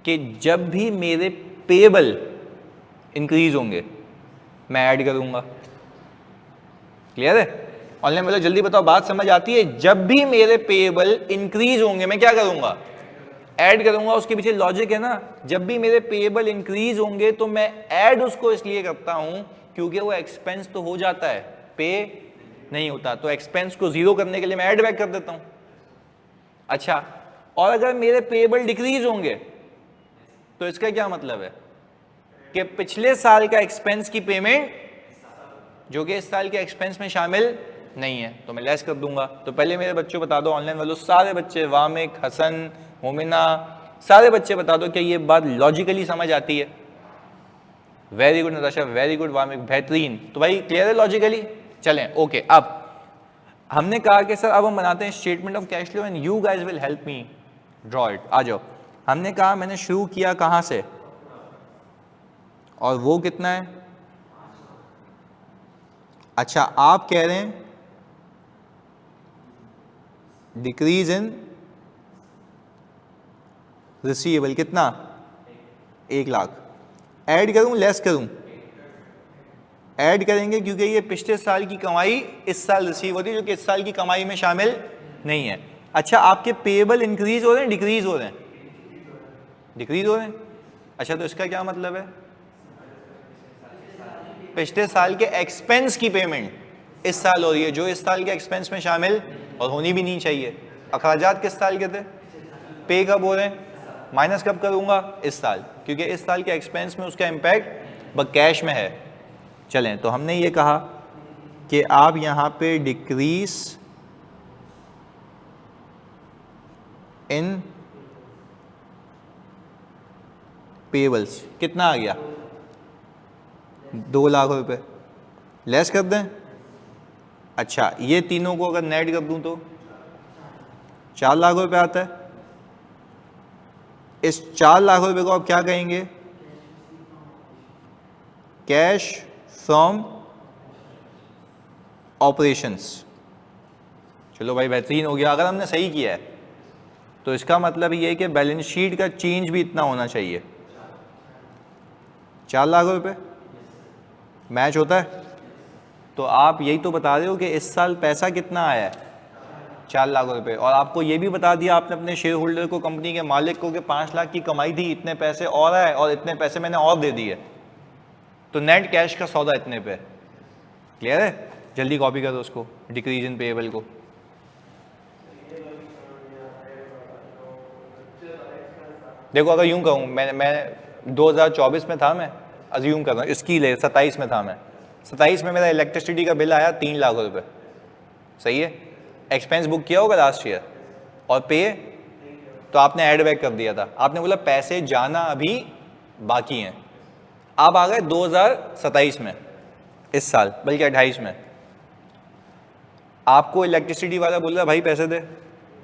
कि जब भी मेरे पेएबल इंक्रीज होंगे मैं ऐड करूंगा। क्लियर है? ऑनलाइन वाले जल्दी बताओ, बात समझ आती है? जब भी मेरे पेएबल इंक्रीज होंगे मैं क्या करूंगा? ऐड करूंगा। उसके पीछे लॉजिक है ना, जब भी मेरे पेएबल इंक्रीज होंगे तो मैं ऐड उसको इसलिए करता हूं क्योंकि वो एक्सपेंस तो हो जाता है, पे नहीं होता। तो एक्सपेंस को जीरो करने के लिए मैं ऐड बैक कर देता हूं। अच्छा, और अगर मेरे पेएबल डिक्रीज होंगे तो इसका क्या मतलब है कि पिछले साल का एक्सपेंस की पेमेंट जो कि इस साल के एक्सपेंस में शामिल नहीं है, तो मैं लेस कर दूंगा। तो पहले मेरे बच्चों बता दो, ऑनलाइन वालों सारे बच्चे, वामिक, हसन, मोमिना, सारे बच्चे बता दो कि ये बात लॉजिकली समझ आती है। Very good Natasha, very good Wamiq, बेहतरीन। तो भाई क्लियर है लॉजिकली? चलें ओके। अब हमने कहा कि सर अब हम बनाते हैं statement of cash flow and you guys will help me draw it. आ जाओ। हमने कहा मैंने शुरू किया कहां से, और वो कितना है? अच्छा, आप कह रहे हैं डिक्रीज इन रिसीवेबल कितना? 1 लाख। ऐड करूं लेस करूं? ऐड करेंगे क्योंकि ये पिछले साल की कमाई इस साल रिसीव होती है, जो कि इस साल की कमाई में शामिल नहीं है। अच्छा, आपके पेएबल इंक्रीज हो रहे हैं डिक्रीज हो रहे हैं? डिक्रीज हो रहे हैं। अच्छा, तो इसका क्या मतलब है? पिछले साल के एक्सपेंस की पेमेंट इस साल हो रही है, जो इस साल के एक्सपेंस में शामिल और होनी भी नहीं चाहिए। अखराजात किस साल के थे? पे कब हो रहे हैं? माइनस कब करूंगा? इस साल, क्योंकि इस साल के एक्सपेंस में उसका इम्पैक्ट कैश में है। चलें, तो हमने ये कहा कि आप यहां पे डिक्रीज इन पेबल्स कितना आ गया? 2 लाख रुपए। लेस कर दें? अच्छा, ये तीनों को अगर नेट कर दूं तो 4 लाख रुपए आता है। इस 4 लाख रुपए को आप क्या कहेंगे? Cash from operations. चलो भाई, बेहतरीन हो गया। अगर हमने सही किया है तो इसका मतलब ये है कि बैलेंस शीट का चेंज भी इतना होना चाहिए। 4 लाख रुपए मैच होता है? तो आप यही तो बता रहे हो कि इस साल पैसा कितना आया है? 4 लाख रुपए। और आपको ये भी बता दिया आपने अपने शेयर होल्डर को, कंपनी के मालिक को, कि 5 लाख की कमाई थी, इतने पैसे और आए और इतने पैसे मैंने और दे दिए, तो नेट कैश का सौदा इतने पे। क्लियर है? जल्दी कॉपी करो उसको, डिक्रीज इन पेएबल को। देखो, अगर यूं कहूँ, मैं 2024 में था, मैं अज्यूम कर रहा हूँ, इसकी ले 27 में था मैं। 27 में मेरा इलेक्ट्रिसिटी का बिल आया 3 लाख रुपए। सही है? एक्सपेंस बुक किया होगा लास्ट ईयर, और पे तो आपने ऐड बैक कर दिया था। आपने बोला पैसे जाना अभी बाकी हैं। आप आ गए 2027 में, इस साल, बल्कि 28 में। आपको इलेक्ट्रिसिटी वाला बोल रहा भाई पैसे दे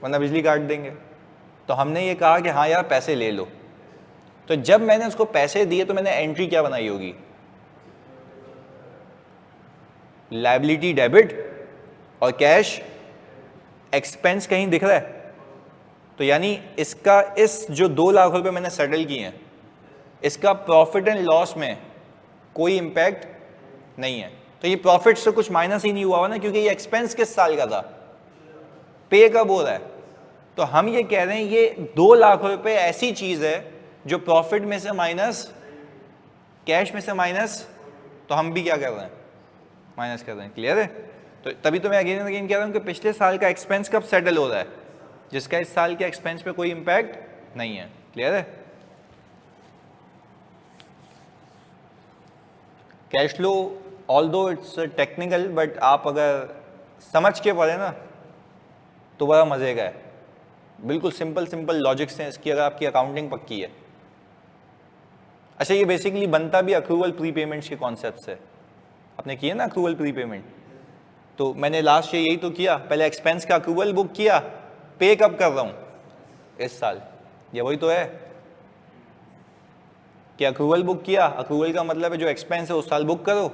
वरना बिजली काट देंगे। तो हमने ये कहा कि हाँ यार पैसे ले लो। तो जब मैंने उसको पैसे दिए तो मैंने एंट्री क्या बनाई होगी? लायबिलिटी डेबिट और कैश एक्सपेंस कहीं दिख रहा है? तो यानी इसका, इस जो 2 लाख रुपए मैंने सेटल किए हैं, इसका प्रॉफिट एंड लॉस में कोई इंपैक्ट नहीं है। तो ये प्रॉफिट से कुछ माइनस ही नहीं हुआ ना, क्योंकि ये एक्सपेंस किस साल का था? पे कब हो रहा है? तो हम ये कह रहे हैं ये 2 लाख रुपए ऐसी चीज है जो प्रॉफिट में से माइनस, कैश में से माइनस, तो हम भी क्या कर रहे हैं? माइनस कर रहे हैं। क्लियर है? तो तभी तो मैं अगेन एंड अगेन कह रहा हूं कि पिछले साल का एक्सपेंस कब सेटल हो रहा है? जिसका इस साल के एक्सपेंस पे कोई इंपैक्ट नहीं है। क्लियर है? Cash flow although it's technical, but आप अगर समझ के पढ़े ना तो बड़ा मजे का है। बिल्कुल सिंपल सिंपल लॉजिक से इसकी, अगर आपकी अकाउंटिंग पक्की है। अच्छा, ये बेसिकली बनता भी अक्रूवल प्री पेमेंट्स के कॉन्सेप्ट से। आपने किया ना अक्रूवल प्री पेमेंट? तो मैंने लास्ट ईयर यही तो किया, पहले एक्सपेंस का अक्रूवल बुक किया, पे कब कर रहा हूं? इस साल। ये वही तो है कि अक्रूवल बुक किया। अक्रूवल का मतलब है जो एक्सपेंस है उस साल बुक करो,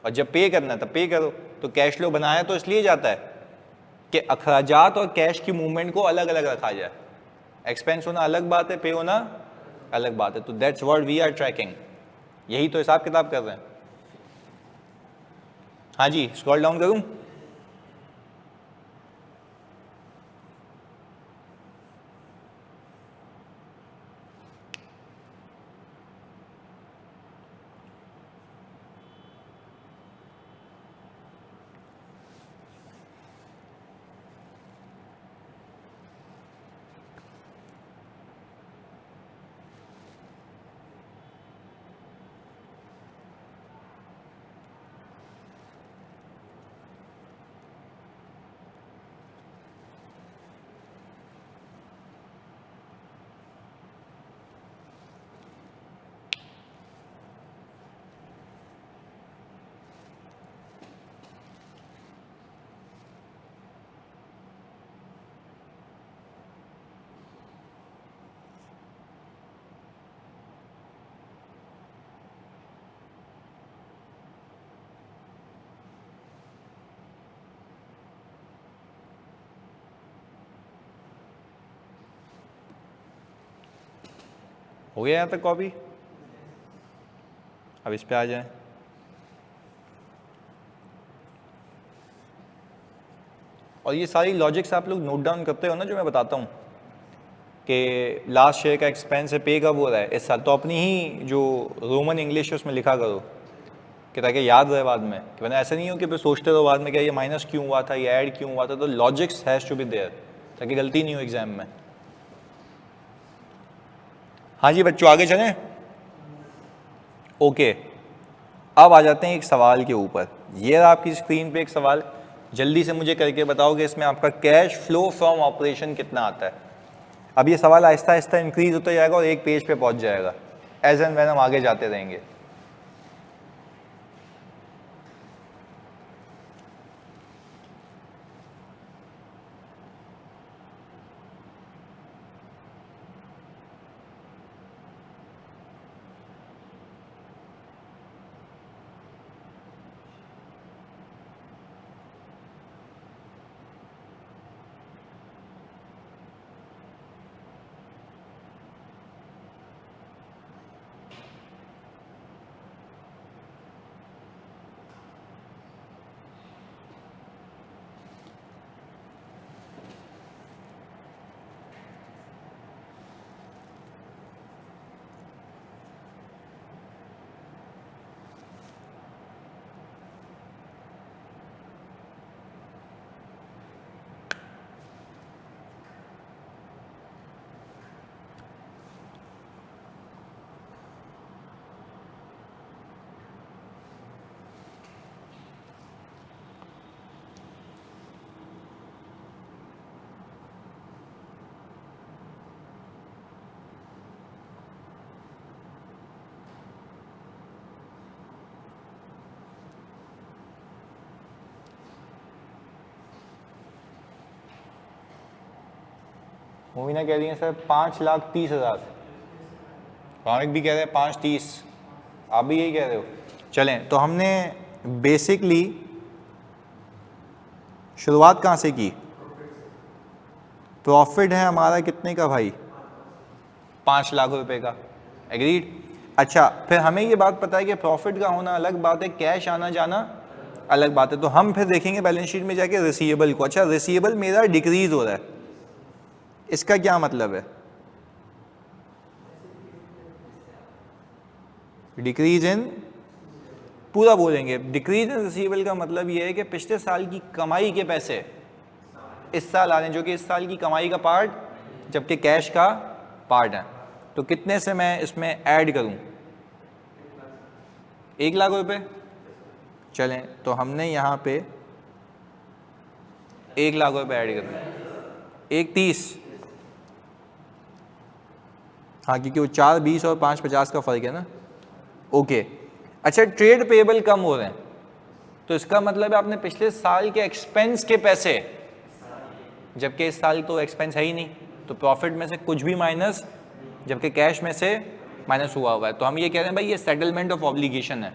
और जब पे करना है तब पे करो। तो कैश फ्लो बनाया तो इसलिए जाता है कि अखराजात और कैश की मूवमेंट को अलग अलग रखा जाए। एक्सपेंस होना अलग बात है, पे होना अलग बात है। तो that's what we are tracking. यही तो हिसाब किताब कर रहे हैं। हाँ जी, स्क्रॉल डाउन करूं? हो गया यहाँ तक कॉपी? अब इस पे आ जाए। और ये सारी लॉजिक्स आप लोग नोट डाउन करते हो ना जो मैं बताता हूँ कि लास्ट शेयर का एक्सपेंस है, पे कब हो रहा है इस साल, तो अपनी ही जो रोमन इंग्लिश है उसमें लिखा करो कि ताकि याद रहे बाद में, कि वरना ऐसा नहीं हो कि फिर सोचते रहो बाद में क्या ये माइनस क्यों हुआ था, ये ऐड क्यों हुआ था। तो logics has to be there ताकि गलती नहीं हो एग्जाम में। हाँ जी बच्चों आगे चलें। ओके, अब आ जाते हैं एक सवाल के ऊपर। ये रहा आपकी स्क्रीन पे एक सवाल, जल्दी से मुझे करके बताओ कि इसमें आपका कैश फ्लो फ्रॉम ऑपरेशन कितना आता है। अब ये सवाल आहिस्ता आहिस्ता इंक्रीज होता जाएगा और एक पेज पे पहुंच जाएगा एज एंड व्हेन हम आगे जाते रहेंगे। मोमिना कह रही है सर 5,30,000, भाविक भी कह रहे हैं 5,30,000, आप भी यही कह रहे हो। चलें, तो हमने बेसिकली शुरुआत कहाँ से की? प्रॉफिट है हमारा कितने का भाई? 5 लाख रुपए का, एग्रीड। अच्छा, फिर हमें ये बात पता है कि प्रॉफिट का होना अलग बात है, कैश आना जाना अलग बात है। तो हम फिर देखेंगे बैलेंस शीट में जाके रिसीवेबल को। अच्छा, रिसीवेबल मेरा डिक्रीज हो रहा है, इसका क्या मतलब है? डिक्रीज इन, पूरा बोलेंगे। डिक्रीज इन रिसीवेबल का मतलब ये है कि पिछले साल की कमाई के पैसे इस साल आ रहे हैं, जो कि इस साल की कमाई का पार्ट जबकि कैश का पार्ट है। तो कितने से मैं इसमें ऐड करूं? 1 लाख रुपए। चलें, तो हमने यहाँ पे 1 लाख रुपए ऐड कर दिए। 1,30,000, हाँ, क्योंकि वो 4,20 और 5,50 का फर्क है ना। ओके, अच्छा, ट्रेड पेएबल कम हो रहे हैं, तो इसका मतलब है आपने पिछले साल के एक्सपेंस के पैसे, जबकि इस साल तो एक्सपेंस है ही नहीं, तो प्रॉफिट में से कुछ भी माइनस, जबकि कैश में से माइनस हुआ हुआ है। तो हम ये कह रहे हैं भाई ये सेटलमेंट ऑफ ऑब्लिगेशन है।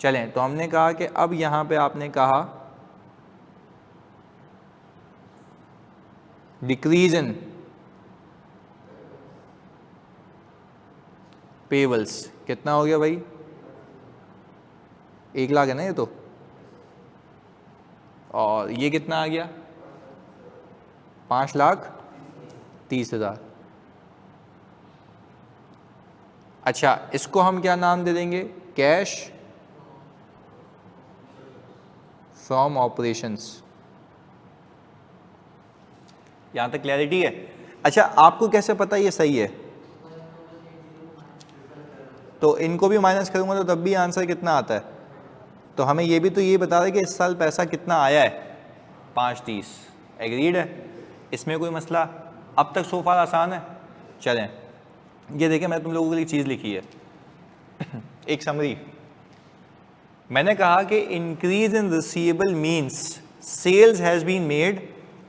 चलें, तो हमने कहा कि अब यहाँ पे आपने कहा डिक्रीज इन पेबल्स कितना हो गया भाई? 1 लाख है ना ये तो, और ये कितना आ गया? 5,30,000। अच्छा, इसको हम क्या नाम दे देंगे? Cash from operations. यहां तक क्लैरिटी है? अच्छा, आपको कैसे पता ये सही है? तो इनको भी माइनस करूंगा तो तब भी आंसर कितना आता है? तो हमें ये भी तो ये बता रहा है कि इस साल पैसा कितना आया है, 5,30,000, एग्रीड है, इसमें कोई मसला अब तक सो फार आसान है। चलें, ये देखें, मैं तुम लोगों के लिए चीज़ लिखी है एक समरी। मैंने कहा कि increase in receivable means sales has been made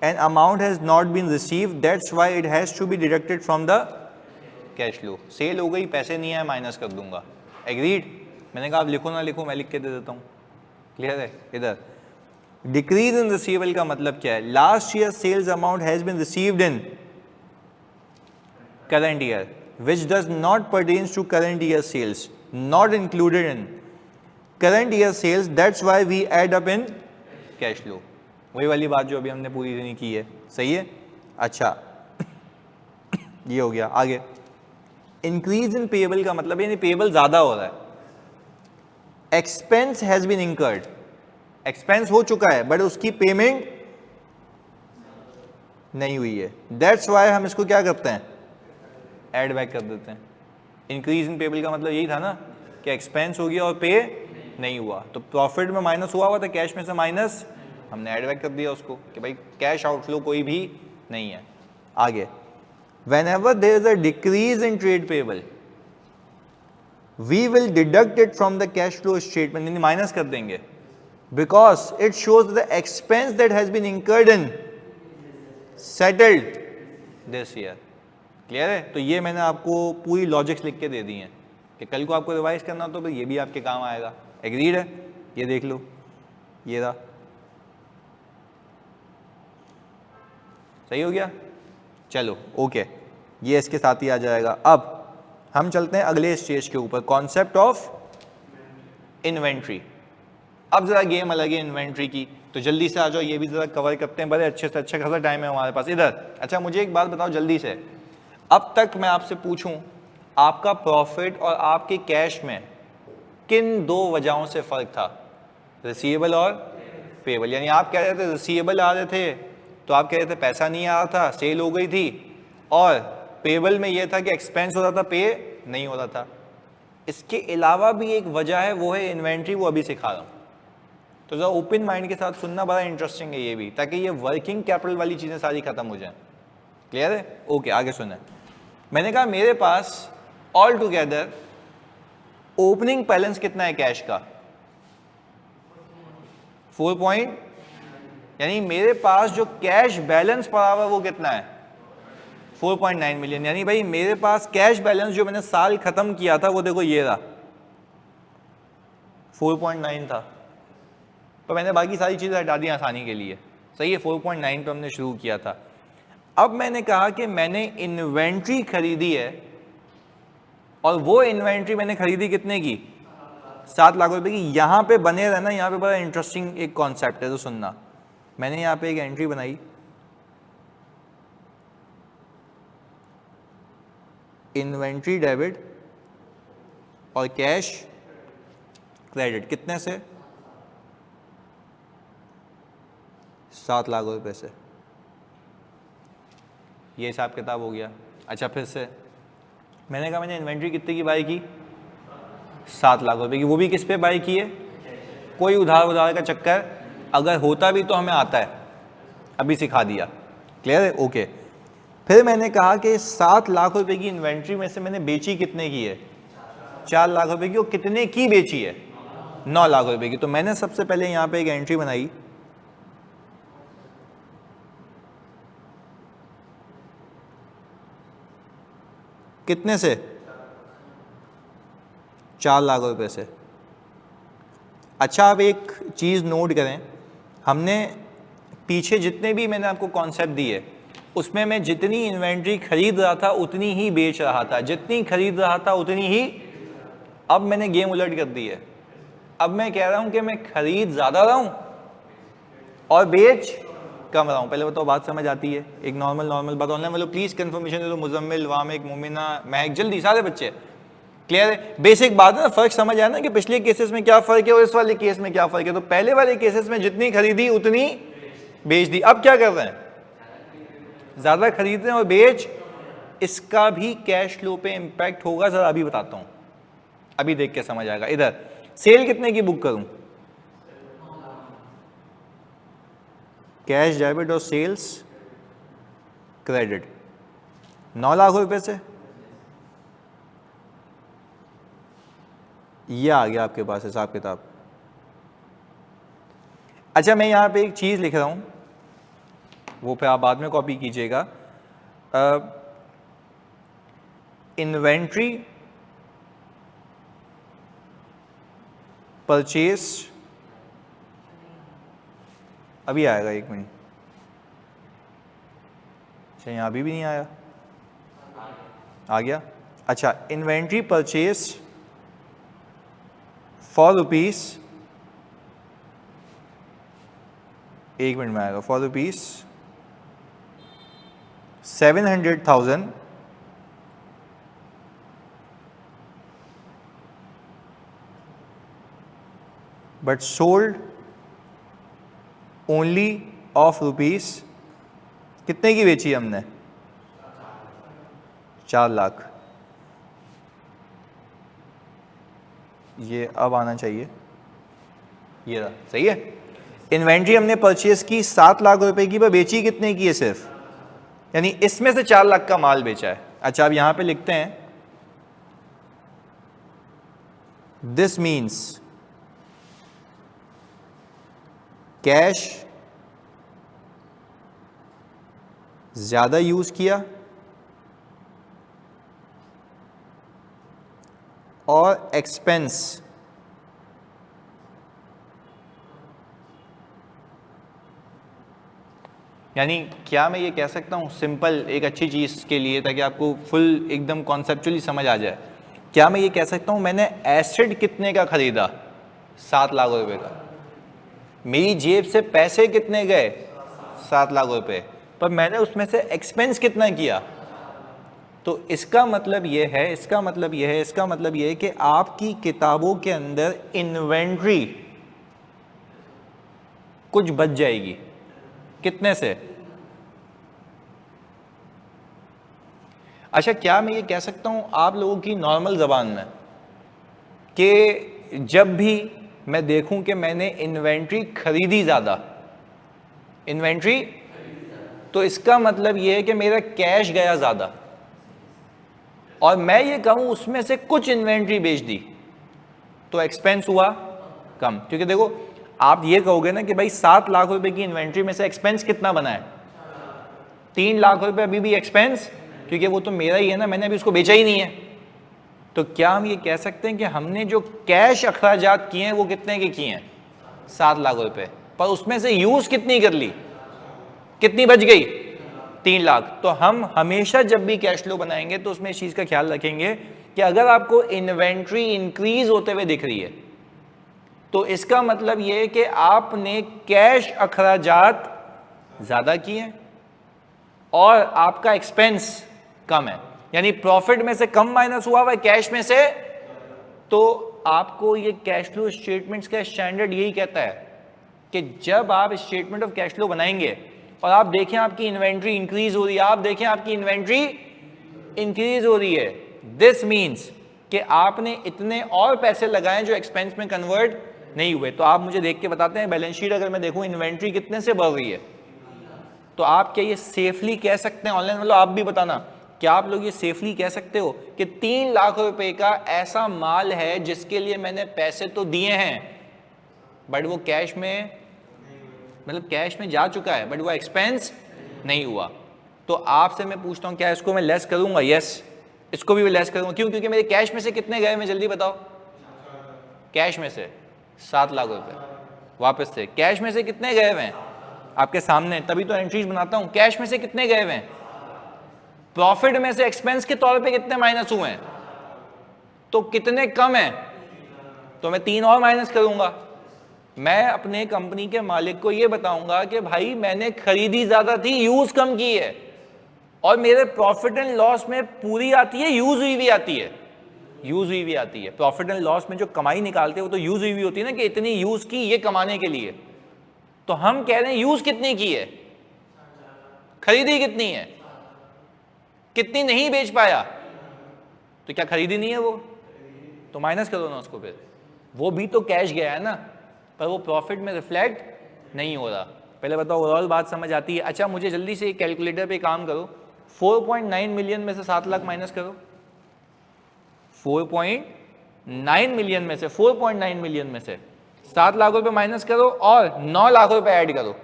and amount has not been received, that's why it has to be deducted from the cash flow. Sale हो गई, पैसे नहीं आए, माइनस कर दूंगा, एग्रीड। मैंने कहा आप लिखो ना लिखो, मैं लिख के दे देता हूँ, क्लियर है? इधर डिक्रीज इन रिसीवेबल का मतलब क्या है? Last year sales amount has been received in current year, which does not pertains to current year sales, not included in current year sales, that's why we add up in cash flow. वही वाली बात जो अभी हमने पूरी नहीं की है, सही है। अच्छा ये हो गया। आगे इंक्रीज इन पेएबल का मतलब यानी पेएबल ज्यादा हो रहा है। Expense has been incurred, expense हो चुका है बट उसकी पेमेंट नहीं हुई है, दैट्स वाई हम इसको क्या करते हैं, एड बैक कर देते हैं। इंक्रीज इन पेएबल का मतलब यही था ना कि एक्सपेंस हो गया और पे नहीं हुआ, तो प्रॉफिट में माइनस हुआ था, कैश में से माइनस, हमने एड बैक कर दिया उसको कि भाई कैश आउटफ्लो कोई भी नहीं है। आगे whenever there is a decrease in trade payable we will deduct it from the cash flow statement, यानी माइनस कर देंगे, because it shows the expense that has been incurred in settled this year। Clear है। तो ये मैंने आपको पूरी logics लिख के दे दी हैं कि कल को आपको रिवाइज करना हो तो ये भी आपके काम आएगा। एग्रीड है। ये देख लो, ये रहा, सही हो गया। चलो ओके, ये इसके साथ ही आ जाएगा। अब हम चलते हैं अगले स्टेज के ऊपर, कॉन्सेप्ट ऑफ इन्वेंट्री। अब जरा गेम अलग है इन्वेंट्री की, तो जल्दी से आ जाओ, ये भी जरा कवर करते हैं, बड़े अच्छे से अच्छा खासा टाइम है हमारे पास इधर। अच्छा मुझे एक बात बताओ जल्दी से, अब तक मैं आपसे पूछूं आपका प्रॉफिट और आपके कैश में किन दो वजहों से फर्क था, रिसीवेबल और पेएबल। यानी आप कह रहे थे रिसीवेबल आ रहे थे तो आप कह रहे थे पैसा नहीं आ रहा था, सेल हो गई थी, और पेएबल में ये था कि एक्सपेंस हो रहा था, पे नहीं हो रहा था। इसके अलावा भी एक वजह है, वो है इन्वेंट्री, वो अभी सिखा रहा हूँ। तो जरा ओपन माइंड के साथ सुनना, बड़ा इंटरेस्टिंग है ये भी, ताकि ये वर्किंग कैपिटल वाली चीज़ें सारी खत्म हो जाएं। क्लियर है। ओके आगे सुने। मैंने कहा मेरे पास ऑल टुगेदर ओपनिंग बैलेंस कितना है कैश का, 4 यानी मेरे पास जो कैश बैलेंस पड़ा हुआ है वो कितना है, 4.9 मिलियन। यानी भाई मेरे पास कैश बैलेंस जो मैंने साल खत्म किया था वो देखो ये रहा, 4.9 था, तो मैंने बाकी सारी चीज़ें हटा दी आसानी के लिए, सही है। 4.9 पे हमने शुरू किया था। अब मैंने कहा कि मैंने इन्वेंट्री खरीदी है, और वो इन्वेंट्री मैंने खरीदी कितने की, 7 लाख रुपए की। यहाँ पे बने रहना, यहाँ पे बड़ा इंटरेस्टिंग एक कॉन्सेप्ट है, तो सुनना। मैंने यहाँ पे एक एंट्री बनाई, इन्वेंट्री डेबिट और कैश क्रेडिट, कितने से, 7 लाख रुपए से। ये हिसाब किताब हो गया। अच्छा फिर से मैंने कहा मैंने इन्वेंट्री कितने की बाई की, 7 लाख रुपए की, वो भी किस पे बाई की है, कोई उधार का चक्कर अगर होता भी तो हमें आता है, अभी सिखा दिया। क्लियर है। ओके फिर मैंने कहा कि 7 लाख रुपए की इन्वेंट्री में से मैंने बेची कितने की है, 4 लाख रुपए की। वो कितने की बेची है, 9 लाख रुपए की। तो मैंने सबसे पहले यहाँ पे एक एंट्री बनाई, कितने से, 4 लाख रुपए से। अच्छा आप एक चीज़ नोट करें, हमने पीछे जितने भी मैंने आपको कॉन्सेप्ट दिए उसमें मैं जितनी इन्वेंट्री खरीद रहा था उतनी ही बेच रहा था, जितनी खरीद रहा था उतनी ही। अब मैंने गेम उलट कर दी है, अब मैं कह रहा हूं कि मैं खरीद ज़्यादा रहा हूं और बेच कम रहा हूं। पहले बताओ बात समझ आती है, एक नॉर्मल बात। ऑनलाइन वालों प्लीज़ कंफर्मेशन दे दो, मुजम्मिल, वामिक, मुमिना, महक, जल्दी सारे बच्चे। क्लियर है। बेसिक बात है ना, फर्क समझ आया ना कि पिछले केसेस में क्या फर्क है और इस वाले केस में क्या फर्क है। तो पहले वाले केसेस में जितनी खरीदी उतनी बेच दी, अब क्या कर रहे हैं, ज्यादा खरीद रहे हैं और बेच। इसका भी कैश फ्लो पे इंपैक्ट होगा, जरा अभी बताता हूं, अभी देख के समझ आएगा। इधर सेल कितने की बुक करूं, कैश डेबिट और सेल्स क्रेडिट 9 लाख रुपए से। ये आ गया आपके पास हिसाब किताब। अच्छा मैं यहां पे एक चीज लिख रहा हूं, वो पे आप बाद में कॉपी कीजिएगा। इन्वेंट्री परचेज, अभी आएगा, 1 मिनट। अच्छा यहाँ अभी भी नहीं आया, आ गया। अच्छा, इन्वेंट्री परचेज फॉर रुपीज, एक मिनट में आएगा, for rupees 700,000 but sold only of rupees, कितने की बेची हमने? 4 लाख। ये अब आना चाहिए, ये रहा, सही है। इन्वेंट्री हमने परचेज की 7 लाख रुपए की, पर बेची कितने की है? सिर्फ, यानी इसमें से 4 लाख का माल बेचा है। अच्छा, अब यहां पे लिखते हैं दिस मीन्स कैश ज्यादा यूज किया और एक्सपेंस यानी क्या मैं ये कह सकता हूँ सिंपल एक अच्छी चीज़ के लिए, ताकि आपको फुल एकदम कॉन्सेप्चुअली समझ आ जाए, क्या मैं ये कह सकता हूँ मैंने एसेट कितने का खरीदा? 7 लाख रुपए का। मेरी जेब से पैसे कितने गए? 7 लाख रुपए, पर मैंने उसमें से एक्सपेंस कितना किया? तो इसका मतलब ये है, इसका मतलब ये है कि आपकी किताबों के अंदर इन्वेंट्री कुछ बच जाएगी। कितने से? अच्छा, क्या मैं ये कह सकता हूं आप लोगों की नॉर्मल जबान में कि जब भी मैं देखूं कि मैंने इन्वेंट्री खरीदी ज्यादा, इन्वेंट्री, तो इसका मतलब ये है कि मेरा कैश गया ज्यादा, और मैं ये कहूं उसमें से कुछ इन्वेंट्री बेच दी, तो एक्सपेंस हुआ कम। क्योंकि देखो, आप ये कहोगे ना कि भाई 7 लाख रुपए की इन्वेंट्री में से एक्सपेंस कितना बना है? 3 लाख रुपए अभी भी एक्सपेंस, क्योंकि वो तो मेरा ही है ना, मैंने अभी उसको बेचा ही नहीं है। तो क्या हम ये कह सकते हैं कि हमने जो कैश अखराजात किए हैं वो कितने के किए हैं? 7 लाख रुपए, पर उसमें से यूज कितनी कर ली? कितनी बच गई? 3 लाख। तो हम हमेशा जब भी कैश फ्लो बनाएंगे तो उसमें इस चीज का ख्याल रखेंगे कि अगर आपको इन्वेंट्री इंक्रीज होते हुए दिख रही है तो इसका मतलब यह है कि आपने कैश अखराजात ज्यादा किए हैं और आपका एक्सपेंस कम है, यानी प्रॉफिट में से कम माइनस हुआ है कैश में से। तो आपको ये कैश फ्लो स्टेटमेंट्स का स्टैंडर्ड यही कहता है कि जब आप स्टेटमेंट ऑफ कैश फ्लो बनाएंगे और आप देखें आपकी इन्वेंट्री इंक्रीज हो रही है, आप देखें आपकी इन्वेंट्री इंक्रीज हो रही है, दिस मीन्स कि आपने इतने और पैसे लगाए जो एक्सपेंस में कन्वर्ट नहीं हुए। तो आप मुझे देख के बताते हैं बैलेंस शीट, अगर मैं देखूं इन्वेंट्री कितने से बढ़ रही है, तो आप क्या ये सेफली कह सकते हैं ऑनलाइन, मतलब आप भी बताना, क्या आप लोग ये सेफली कह सकते हो कि 3 लाख रुपए का ऐसा माल है जिसके लिए मैंने पैसे तो दिए हैं बट वो कैश में, मतलब कैश में जा चुका है बट वो एक्सपेंस नहीं हुआ? तो आपसे मैं पूछता हूं क्या इसको मैं लेस करूंगा? यस, इसको भी मैं लेस करूंगा। क्यों? क्योंकि मेरे कैश में से कितने गए मैं जल्दी बताओ? कैश में से 7 लाख रुपए, वापस से कैश में से कितने गए हुए हैं आपके सामने, तभी तो एंट्रीज बनाता हूं। कैश में से कितने गए हुए हैं? प्रॉफिट में से एक्सपेंस के तौर पे कितने माइनस हुए हैं? तो कितने कम है? तो मैं 3 और माइनस करूंगा। मैं अपने कंपनी के मालिक को यह बताऊंगा कि भाई मैंने खरीदी ज्यादा थी, यूज कम की है, और मेरे प्रॉफिट एंड लॉस में पूरी आती है, यूज हुई भी आती है, यूज हुई भी आती है। प्रॉफिट एंड लॉस में जो कमाई निकालते हैं वो तो यूज हुई भी होती है ना, कि इतनी यूज की ये कमाने के लिए। तो हम कह रहे हैं यूज कितनी की है, खरीदी कितनी है, कितनी नहीं बेच पाया, तो क्या खरीदी नहीं है वो? तो माइनस करो ना उसको, फिर वो भी तो कैश गया है ना, पर वो प्रॉफिट में रिफ्लेक्ट नहीं हो रहा। पहले बताओ ओवरऑल बात समझ आती है? अच्छा, मुझे जल्दी से कैलकुलेटर पे काम करो, 4.9 मिलियन में से 7 लाख माइनस करो, 4.9 मिलियन में से 4.9 मिलियन में से 7 लाख रुपए माइनस करो और 9 लाख रुपए ऐड करो,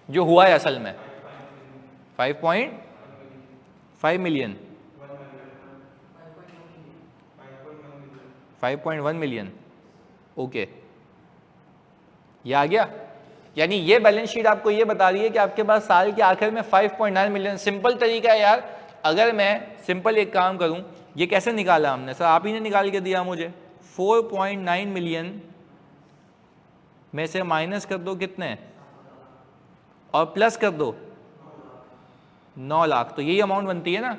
जो हुआ है असल में 5.5 मिलियन, 5.1 मिलियन। ओके, ये आ गया। यानी ये बैलेंस शीट आपको ये बता रही है कि आपके पास साल के आखिर में 5.9 मिलियन। सिंपल तरीका है यार, अगर मैं सिंपल एक काम करूं ये कैसे निकाला हमने? सर आप ही ने निकाल के दिया मुझे। 4.9 मिलियन में से माइनस कर दो कितने और प्लस कर दो 9 लाख, तो यही अमाउंट बनती है ना,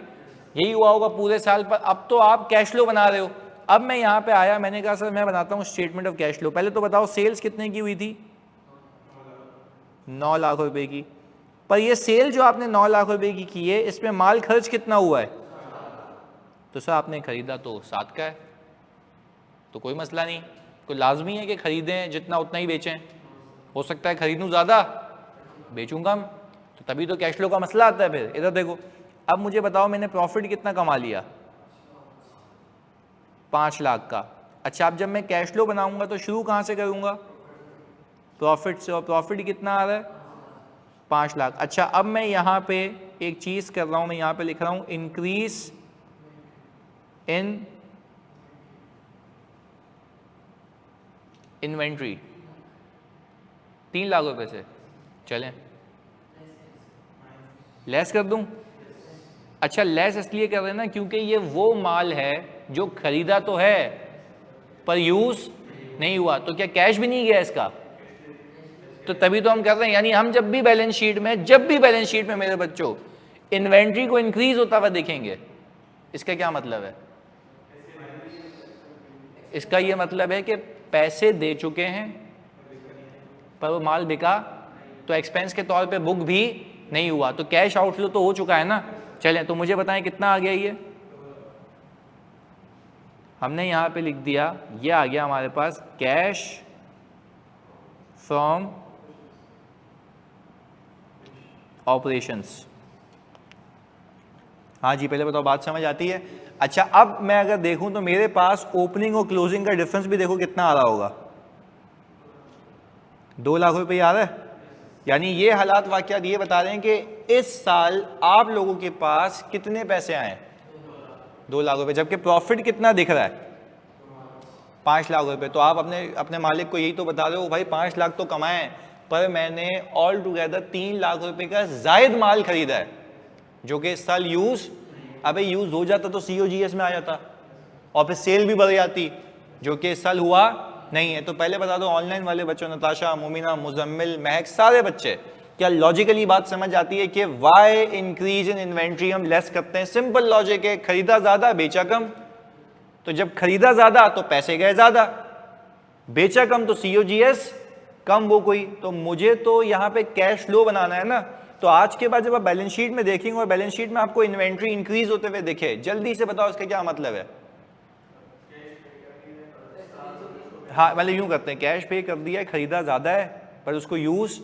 यही हुआ होगा पूरे साल पर। अब तो आप कैश फ्लो बना रहे हो। अब मैं यहाँ पे आया, मैंने कहा सर मैं बनाता हूँ स्टेटमेंट ऑफ कैश फ्लो। पहले तो बताओ सेल्स कितने की हुई थी? 9 लाख रुपए की। पर ये सेल जो आपने 9 लाख रुपए की है, इसमें माल खर्च कितना हुआ है? तो सर आपने खरीदा तो 7 का है, तो कोई मसला नहीं, कोई लाजमी है कि खरीदें जितना उतना ही बेचें। हो सकता है खरीदूं ज़्यादा बेचूं कम, तो तभी तो कैश फ्लो का मसला आता है। फिर इधर देखो, अब मुझे बताओ मैंने प्रॉफिट कितना कमा लिया? 5 लाख का। अच्छा, अब जब मैं कैश फ्लो बनाऊंगा तो शुरू कहाँ से करूंगा? प्रॉफिट से। और प्रॉफिट कितना आ रहा है? 5 लाख। अच्छा, अब मैं यहाँ पे एक चीज़ कर रहा हूँ, मैं यहाँ पे लिख रहा हूँ इंक्रीज इन इन्वेंट्री 3 लाख रुपए से। चलें लेस कर दूं? अच्छा, लेस इसलिए कर रहे हैं ना क्योंकि ये वो माल है जो खरीदा तो है पर यूज नहीं हुआ, तो क्या कैश भी नहीं गया इसका? तो तभी तो हम कर रहे हैं। यानी हम जब भी बैलेंस शीट में मेरे बच्चों इन्वेंट्री को इंक्रीज होता हुआ देखेंगे, इसका क्या मतलब है? इसका ये मतलब है कि पैसे दे चुके हैं पर वो माल बिका तो एक्सपेंस के तौर पे बुक भी नहीं हुआ, तो कैश आउटफ्लो तो हो चुका है ना। चलें, तो मुझे बताएं कितना आ गया ये? हमने यहाँ पे लिख दिया, ये आ गया हमारे पास कैश फ्रॉम ऑपरेशंस। हाँ जी, पहले बताओ बात समझ आती है? अच्छा, अब मैं अगर देखूं तो मेरे पास ओपनिंग और क्लोजिंग का डिफरेंस भी देखो कितना आ रहा होगा, 2 लाख रुपए आ रहा है। यानी ये हालात वाकयात ये बता रहे हैं कि इस साल आप लोगों के पास कितने पैसे आए? 2 लाख रुपए, जबकि प्रॉफिट कितना दिख रहा है? 5 लाख रुपए। तो आप अपने अपने मालिक को यही तो बता रहे हो, भाई 5 लाख तो कमाए पर मैंने ऑल टुगेदर 3 लाख रुपए का जायद माल खरीदा है जो कि इस साल यूज, अबे यूज हो जाता तो COGS में आ जाता और फिर सेल भी बढ़ जाती, जो कि इस साल हुआ नहीं है। तो पहले बता दो ऑनलाइन वाले बच्चों, नताशा, मुमिना, मुजम्मिल, महक, सारे बच्चे, क्या लॉजिकली बात समझ आती है कि वाई इंक्रीज इन इन्वेंट्री हम लेस करते हैं? सिंपल लॉजिक है, खरीदा ज्यादा बेचा कम। तो जब खरीदा ज्यादा तो पैसे गए ज्यादा, बेचा कम तो COGS कम वो कोई। तो मुझे तो यहाँ पे कैश फ्लो बनाना है ना। तो आज के बाद जब आप बैलेंस शीट में देखेंगे और बैलेंस शीट में आपको इन्वेंट्री इंक्रीज होते हुए दिखे, जल्दी से बताओ इसका क्या मतलब है? हाँ, मतलब यूं करते हैं, कैश पे कर दिया है, खरीदा ज्यादा है पर उसको यूज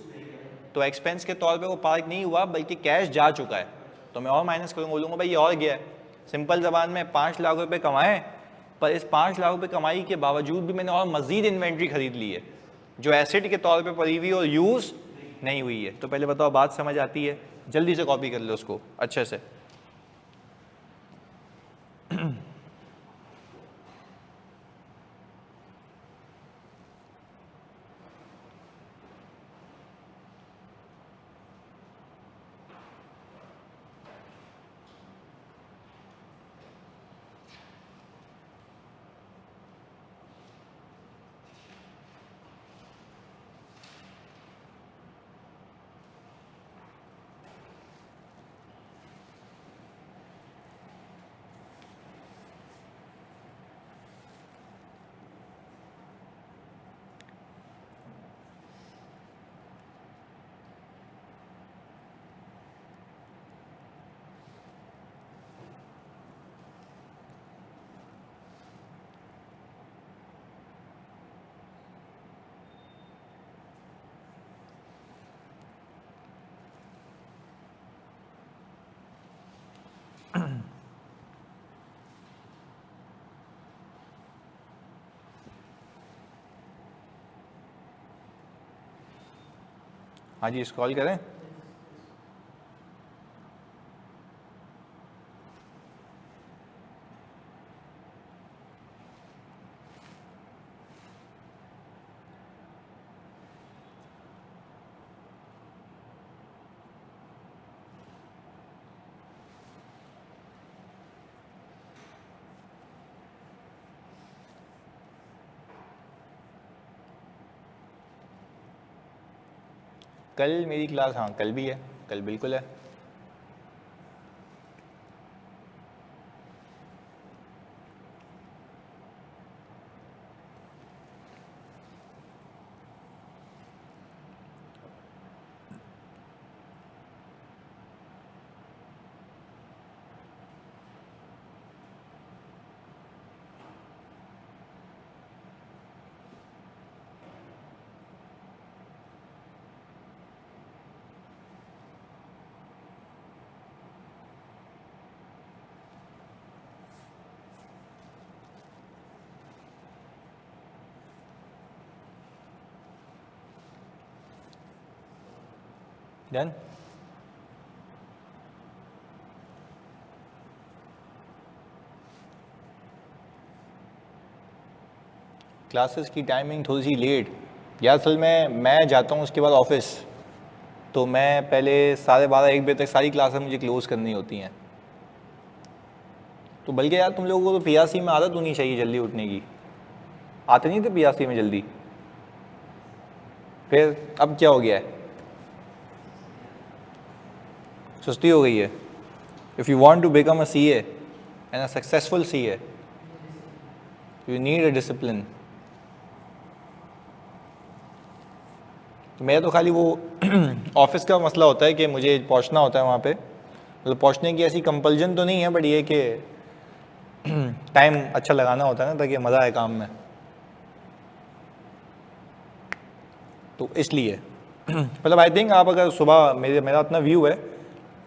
तो एक्सपेंस के तौर पे वो पार्क नहीं हुआ बल्कि कैश जा चुका है, तो मैं और माइनस करूँगा, बोलूँगा भाई ये और गया है। सिंपल जबान में 5 लाख रुपए कमाए पर इस 5 लाख रुपए कमाई के बावजूद भी मैंने और मजीद इन्वेंट्री खरीद ली है जो एसेट के तौर पे पड़ी हुई और यूज नहीं हुई है। तो पहले बताओ बात समझ आती है? जल्दी से कॉपी कर लो उसको अच्छे से। हाँ जी, स्क्रॉल करें। कल मेरी क्लास, हाँ कल भी है, कल बिल्कुल है। डन। क्लासेस की टाइमिंग थोड़ी सी लेट, या असल में मैं जाता हूँ उसके बाद ऑफिस, तो मैं पहले 12:30-1 बजे तक सारी क्लासेस मुझे क्लोज़ करनी होती हैं। तो बल्कि यार तुम लोगों को तो पीआरसी में आदत होनी चाहिए जल्दी उठने की, आते नहीं थे पीआरसी में जल्दी, फिर अब क्या हो गया है, सुस्ती हो गई है। If you want to become a CA and a successful CA, you need a discipline. मेरा तो खाली वो ऑफिस का मसला होता है कि मुझे पहुंचना होता है वहाँ पे, मतलब पहुंचने की ऐसी कंपल्जन तो नहीं है, बट ये कि टाइम अच्छा लगाना होता है ना, ताकि मज़ा आए काम में, तो इसलिए मतलब आई थिंक आप अगर सुबह, मेरा अपना व्यू है,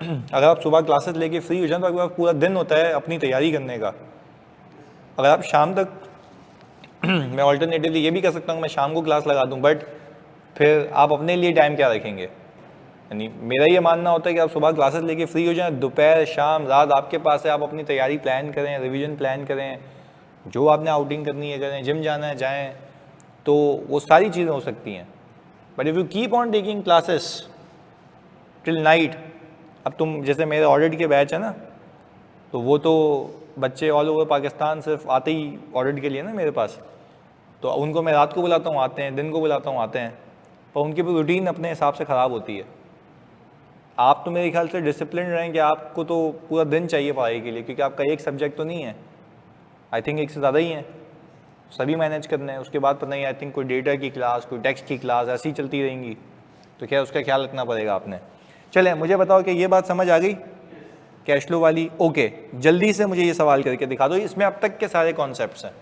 अगर आप सुबह क्लासेस लेके फ्री हो जाए तो आपके पास पूरा दिन होता है अपनी तैयारी करने का। अगर आप शाम तक मैं ऑल्टरनेटिवली ये भी कर सकता हूँ मैं शाम को क्लास लगा दूँ, बट फिर आप अपने लिए टाइम क्या रखेंगे। यानी मेरा ये मानना होता है कि आप सुबह क्लासेस लेके फ्री हो जाएं, दोपहर शाम रात आपके पास है, आप अपनी तैयारी प्लान करें, रिवीजन प्लान करें, जो आपने आउटिंग करनी है करें, जिम जाना है जाएं, तो वो सारी चीज़ें हो सकती हैं। But if you keep on taking classes till night, अब तुम जैसे मेरे ऑडिट के बैच है ना, तो वो तो बच्चे ऑल ओवर पाकिस्तान सिर्फ आते ही ऑडिट के लिए ना मेरे पास, तो उनको मैं रात को बुलाता हूँ आते हैं, दिन को बुलाता हूँ आते हैं, पर उनकी भी रूटीन अपने हिसाब से ख़राब होती है। आप तो मेरे ख्याल से डिसिप्लिन रहें कि आपको तो पूरा दिन चाहिए पढ़ाई के लिए, क्योंकि आपका एक सब्जेक्ट तो नहीं है, आई थिंक एक से ज़्यादा ही हैं, सभी मैनेज करने हैं। उसके बाद पता नहीं, आई थिंक कोई डेटा की क्लास, कोई टेक्स्ट की क्लास ऐसी चलती रहेंगी, तो क्या उसका ख्याल रखना पड़ेगा आपने। चलें, मुझे बताओ कि ये बात समझ आ गई कैश फ्लो वाली? ओके, जल्दी से मुझे ये सवाल करके दिखा दो, इसमें अब तक के सारे कॉन्सेप्ट्स हैं।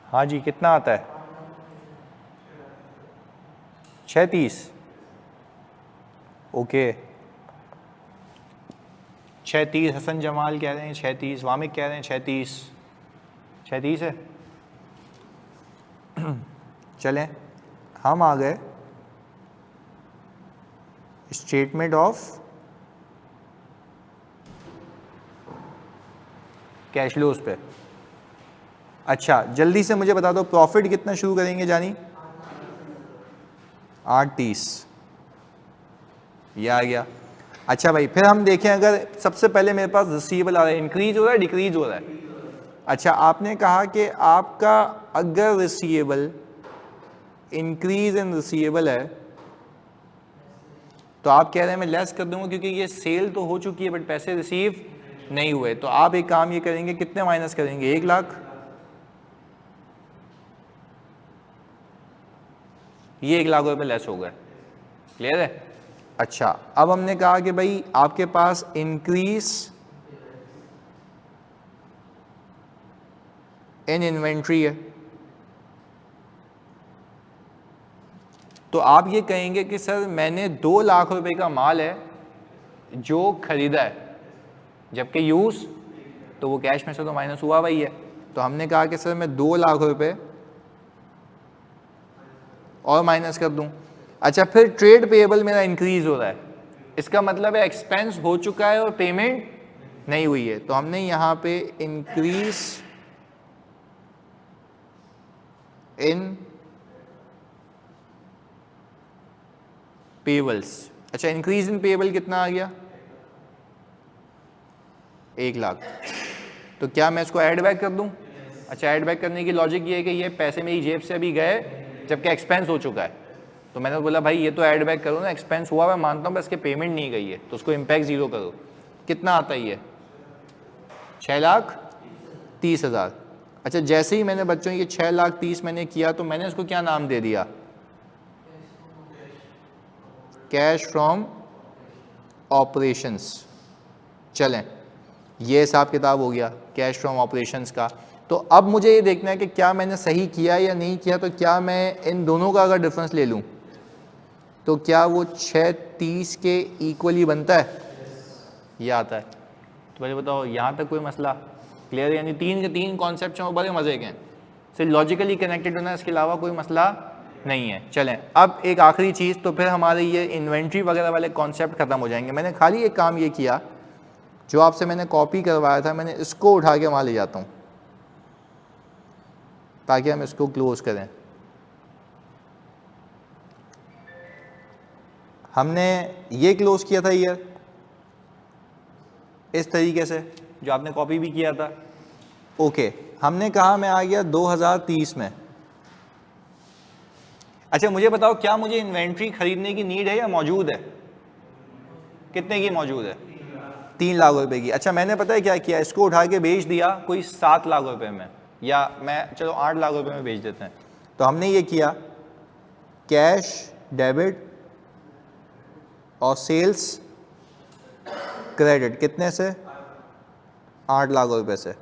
हाँ जी, कितना आता है? 630। ओके, 630 हसन जमाल कह रहे हैं 630, वामिक कह रहे हैं 630, 630 है। चलें, हम आ गए स्टेटमेंट ऑफ कैश फ्लोज पे। अच्छा, जल्दी से मुझे बता दो प्रॉफिट कितना शुरू करेंगे जानी? 830, ये आ गया। अच्छा भाई, फिर हम देखें, अगर सबसे पहले मेरे पास रिसीवेबल आ रहा है, इंक्रीज हो रहा है डिक्रीज हो रहा है? अच्छा, आपने कहा कि आपका अगर रिसीवेबल इंक्रीज इन रिसीवेबल है तो आप कह रहे हैं मैं लेस कर दूंगा क्योंकि ये सेल तो हो चुकी है बट पैसे रिसीव नहीं हुए, तो आप एक काम ये करेंगे, कितने माइनस करेंगे, 1 लाख, ये 1 लाख रुपए लेस हो गए। क्लियर है? अच्छा, अब हमने कहा कि भाई आपके पास इंक्रीज इन इन्वेंट्री है, तो आप ये कहेंगे कि सर मैंने 2 लाख रुपए का माल है जो खरीदा है, जबकि यूज तो वो कैश में से तो माइनस हुआ भाई है, तो हमने कहा कि सर मैं 2 लाख रुपए और माइनस कर दूं। अच्छा, फिर ट्रेड पेएबल मेरा इंक्रीज हो रहा है, इसका मतलब है एक्सपेंस हो चुका है और पेमेंट नहीं हुई है, तो हमने यहां पे इंक्रीज इन पेबल्स। अच्छा, इंक्रीज इन पेबल कितना आ गया, 1 लाख, तो क्या मैं इसको ऐड बैक कर दूं? अच्छा, ऐड बैक करने की लॉजिक ये है कि ये पैसे मेरी जेब से अभी गए जबकि एक्सपेंस हो चुका है, तो मैंने बोला भाई ये तो ऐड बैक करो ना, एक्सपेंस हुआ मैं मानता हूँ, बस के पेमेंट नहीं गई है, तो उसको इम्पैक्ट 0 करो। कितना आता है ये, 6,30,000। अच्छा, जैसे ही मैंने बच्चों ये 6,30,000 मैंने किया तो मैंने इसको क्या नाम दे दिया, कैश फ्रॉम ऑपरेशंस। चलें, ये हिसाब किताब हो गया कैश फ्रॉम ऑपरेशंस का। तो अब मुझे ये देखना है कि क्या मैंने सही किया या नहीं किया, तो क्या मैं इन दोनों का अगर डिफरेंस ले लूं तो क्या वो 6,30 के इक्वली बनता है, ये आता है। तो भाई बताओ यहाँ तक कोई मसला क्लियर है? यानी 3 के 3 कॉन्सेप्ट हैं वो बड़े मजे के हैं, सिर्फ लॉजिकली कनेक्टेड होना, इसके अलावा कोई मसला नहीं है। चलें, अब एक आखिरी चीज़, तो फिर हमारे ये इन्वेंट्री वगैरह वाले कॉन्सेप्ट खत्म हो जाएंगे। मैंने खाली एक काम ये किया, जो आपसे मैंने कॉपी करवाया था, मैंने इसको उठा के वहाँ ले जाता हूँ ताकि हम इसको क्लोज करें। हमने ये क्लोज किया था ईयर इस तरीके से, जो आपने कॉपी भी किया था। ओके, हमने कहा मैं आ गया 2030 में। अच्छा, मुझे बताओ क्या मुझे इन्वेंट्री खरीदने की नीड है या मौजूद है? कितने की मौजूद है? 3 लाख रुपए की। अच्छा, मैंने पता है क्या किया, इसको उठा के बेच दिया कोई 7 लाख रुपए में, या मैं चलो 8 लाख रुपए में बेच देते हैं। तो हमने ये किया, कैश डेबिट और सेल्स क्रेडिट, कितने से, 8 लाख रुपए से।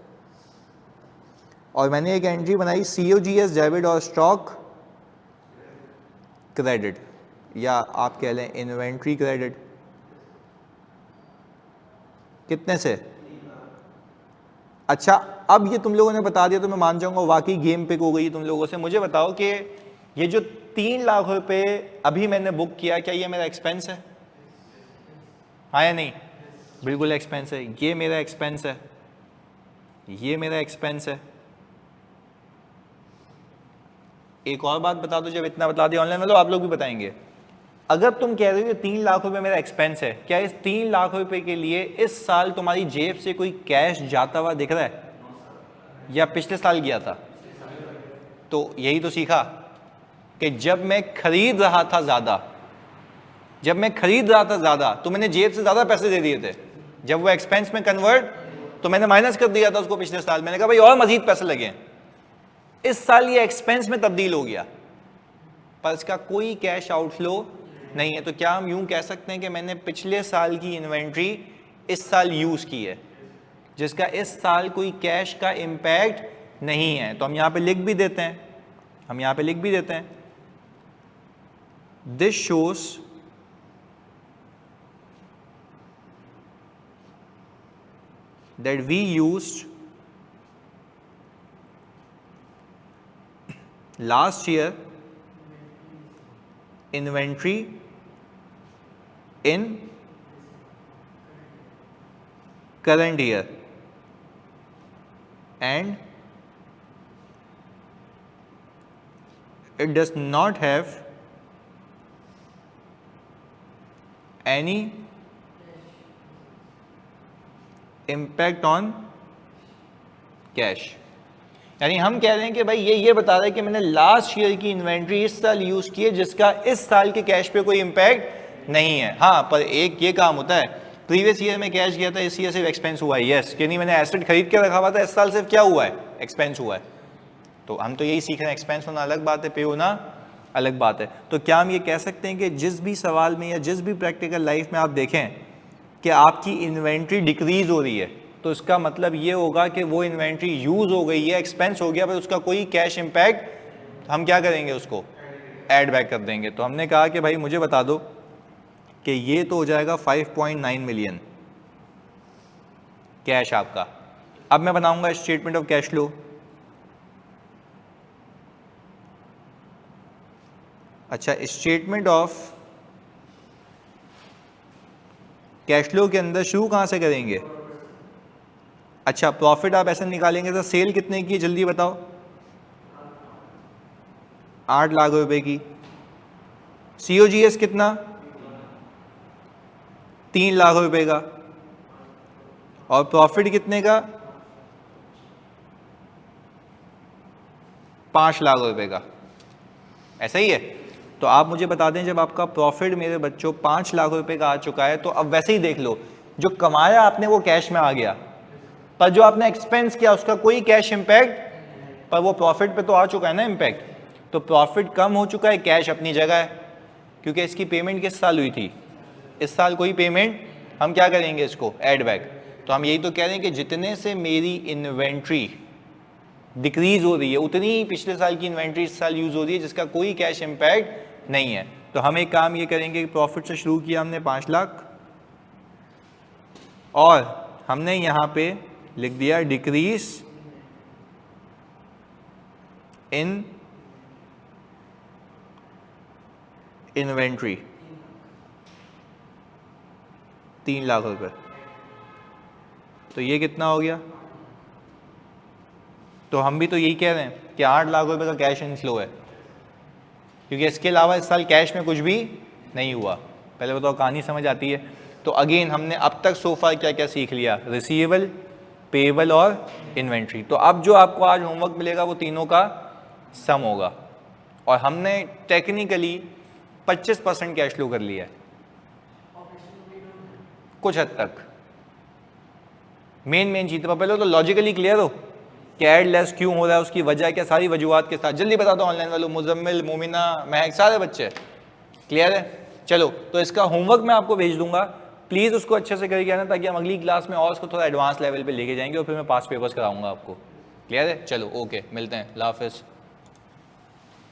और मैंने एक एंट्री बनाई COGS डेबिट और स्टॉक क्रेडिट, या आप कह लें इन्वेंट्री क्रेडिट, कितने से। अच्छा, अब ये तुम लोगों ने बता दिया तो मैं मान जाऊंगा वाकई गेम पिक हो गई तुम लोगों से। मुझे बताओ कि ये जो 3 लाख रुपए अभी मैंने बुक किया, क्या ये मेरा एक्सपेंस है? हाँ या नहीं? बिल्कुल एक्सपेंस है। ये मेरा एक्सपेंस है, ये मेरा एक्सपेंस है। एक और बात बता दो, जब इतना बता दिया ऑनलाइन वालों, आप लोग भी बताएंगे। अगर तुम कह रहे हो 3 लाख रुपए मेरा एक्सपेंस है, क्या इस 3 लाख रुपए के लिए इस साल तुम्हारी जेब से कोई कैश जाता हुआ दिख रहा है, या पिछले साल गया था? तो यही तो सीखा कि जब मैं खरीद रहा था ज्यादा, तो मैंने जेब से ज्यादा पैसे दे दिए थे। जब वो एक्सपेंस में कन्वर्ट, तो मैंने माइनस कर दिया था उसको पिछले साल। मैंने कहा भाई और मजीद पैसे लगे। इस साल ये एक्सपेंस में तब्दील हो गया, पर इसका कोई कैश आउटफ्लो नहीं है। तो क्या हम यूं कह सकते हैं कि मैंने पिछले साल की इन्वेंट्री इस साल यूज की है, जिसका इस साल कोई कैश का इंपैक्ट नहीं है? तो हम यहां पे लिख भी देते हैं, this shows that we used last year inventory in current year, and it does not have any impact on cash. यानी हम कह रहे हैं कि भाई ये बता रहा है कि मैंने लास्ट ईयर की इन्वेंट्री इस साल यूज की है जिसका इस साल के कैश पे कोई इम्पैक्ट नहीं है। हाँ, पर एक ये काम होता है, प्रीवियस ईयर में कैश गया था, इस ईयर सिर्फ एक्सपेंस हुआ है, यस, कि नहीं मैंने एसेट खरीद के रखा हुआ था, इस साल सिर्फ क्या हुआ है, एक्सपेंस हुआ है। तो हम तो यही सीख रहे हैं, एक्सपेंस होना अलग बात है, पे होना अलग बात है। तो क्या हम ये कह सकते हैं कि जिस भी सवाल में या जिस भी प्रैक्टिकल लाइफ में आप देखें कि आपकी इन्वेंट्री डिक्रीज हो रही है, तो इसका मतलब ये होगा कि वो इन्वेंट्री यूज हो गई है, एक्सपेंस हो गया, पर उसका कोई कैश इंपैक्ट, हम क्या करेंगे, उसको ऐड बैक कर देंगे। तो हमने कहा कि भाई मुझे बता दो कि ये तो हो जाएगा 5.9 मिलियन कैश आपका। अब मैं बनाऊंगा स्टेटमेंट ऑफ कैश फ्लो। अच्छा, स्टेटमेंट ऑफ कैश फ्लो के अंदर शुरू कहां से करेंगे? अच्छा, प्रॉफिट आप ऐसे निकालेंगे तो सेल कितने की है, जल्दी बताओ? 8 लाख रुपए की। COGS कितना? 3 लाख रुपए का। और प्रॉफिट कितने का? 5 लाख रुपए का। ऐसा ही है? तो आप मुझे बता दें, जब आपका प्रॉफिट मेरे बच्चों 5 लाख रुपए का आ चुका है, तो अब वैसे ही देख लो, जो कमाया आपने वो कैश में आ गया, पर जो आपने एक्सपेंस किया उसका कोई कैश इंपैक्ट, पर वो प्रॉफिट पे तो आ चुका है ना इंपैक्ट। तो प्रॉफिट कम हो चुका है, कैश अपनी जगह है, क्योंकि इसकी पेमेंट किस साल हुई थी, इस साल कोई पेमेंट, हम क्या करेंगे, इसको ऐड बैक। तो हम यही तो कह रहे हैं कि जितने से मेरी इन्वेंट्री डिक्रीज हो रही है, उतनी ही पिछले साल की इन्वेंट्री इस साल यूज हो रही है जिसका कोई कैश इंपैक्ट नहीं है। तो हम एक काम ये करेंगे कि प्रॉफिट से शुरू किया हमने 5 लाख, और हमने यहां पे लिख दिया डिक्रीज इन इन्वेंट्री 3 लाख रुपए। तो ये कितना हो गया? तो हम भी तो यही कह रहे हैं कि 8 लाख रुपए का कैश इनफ्लो है, क्योंकि इसके अलावा इस साल कैश में कुछ भी नहीं हुआ। पहले बताओ कहानी समझ आती है? तो अगेन हमने अब तक सोफा क्या क्या सीख लिया, रिसीवेबल, पेएबल और इन्वेंट्री। तो अब जो आपको आज होमवर्क मिलेगा वो तीनों का सम होगा, और हमने टेक्निकली 25% कैश फ्लो कर लिया है कुछ हद तक। मेन चीज तो पहले तो लॉजिकली क्लियर हो कि ऐड लेस क्यों हो रहा है, उसकी वजह क्या, सारी वजूहत के साथ जल्दी बता दो ऑनलाइन वालों, मुजम्मिल, मोमिना, महक, सारे बच्चे क्लियर है? चलो, तो इसका होमवर्क मैं आपको भेज दूंगा, प्लीज़ उसको अच्छे से करके आना, ताकि हम अगली क्लास में और उसको थोड़ा एडवांस लेवल पे लेके जाएंगे, और फिर मैं पास पेपर्स कराऊंगा आपको। क्लियर है? चलो ओके, मिलते हैं, अल्लाह हाफिज़।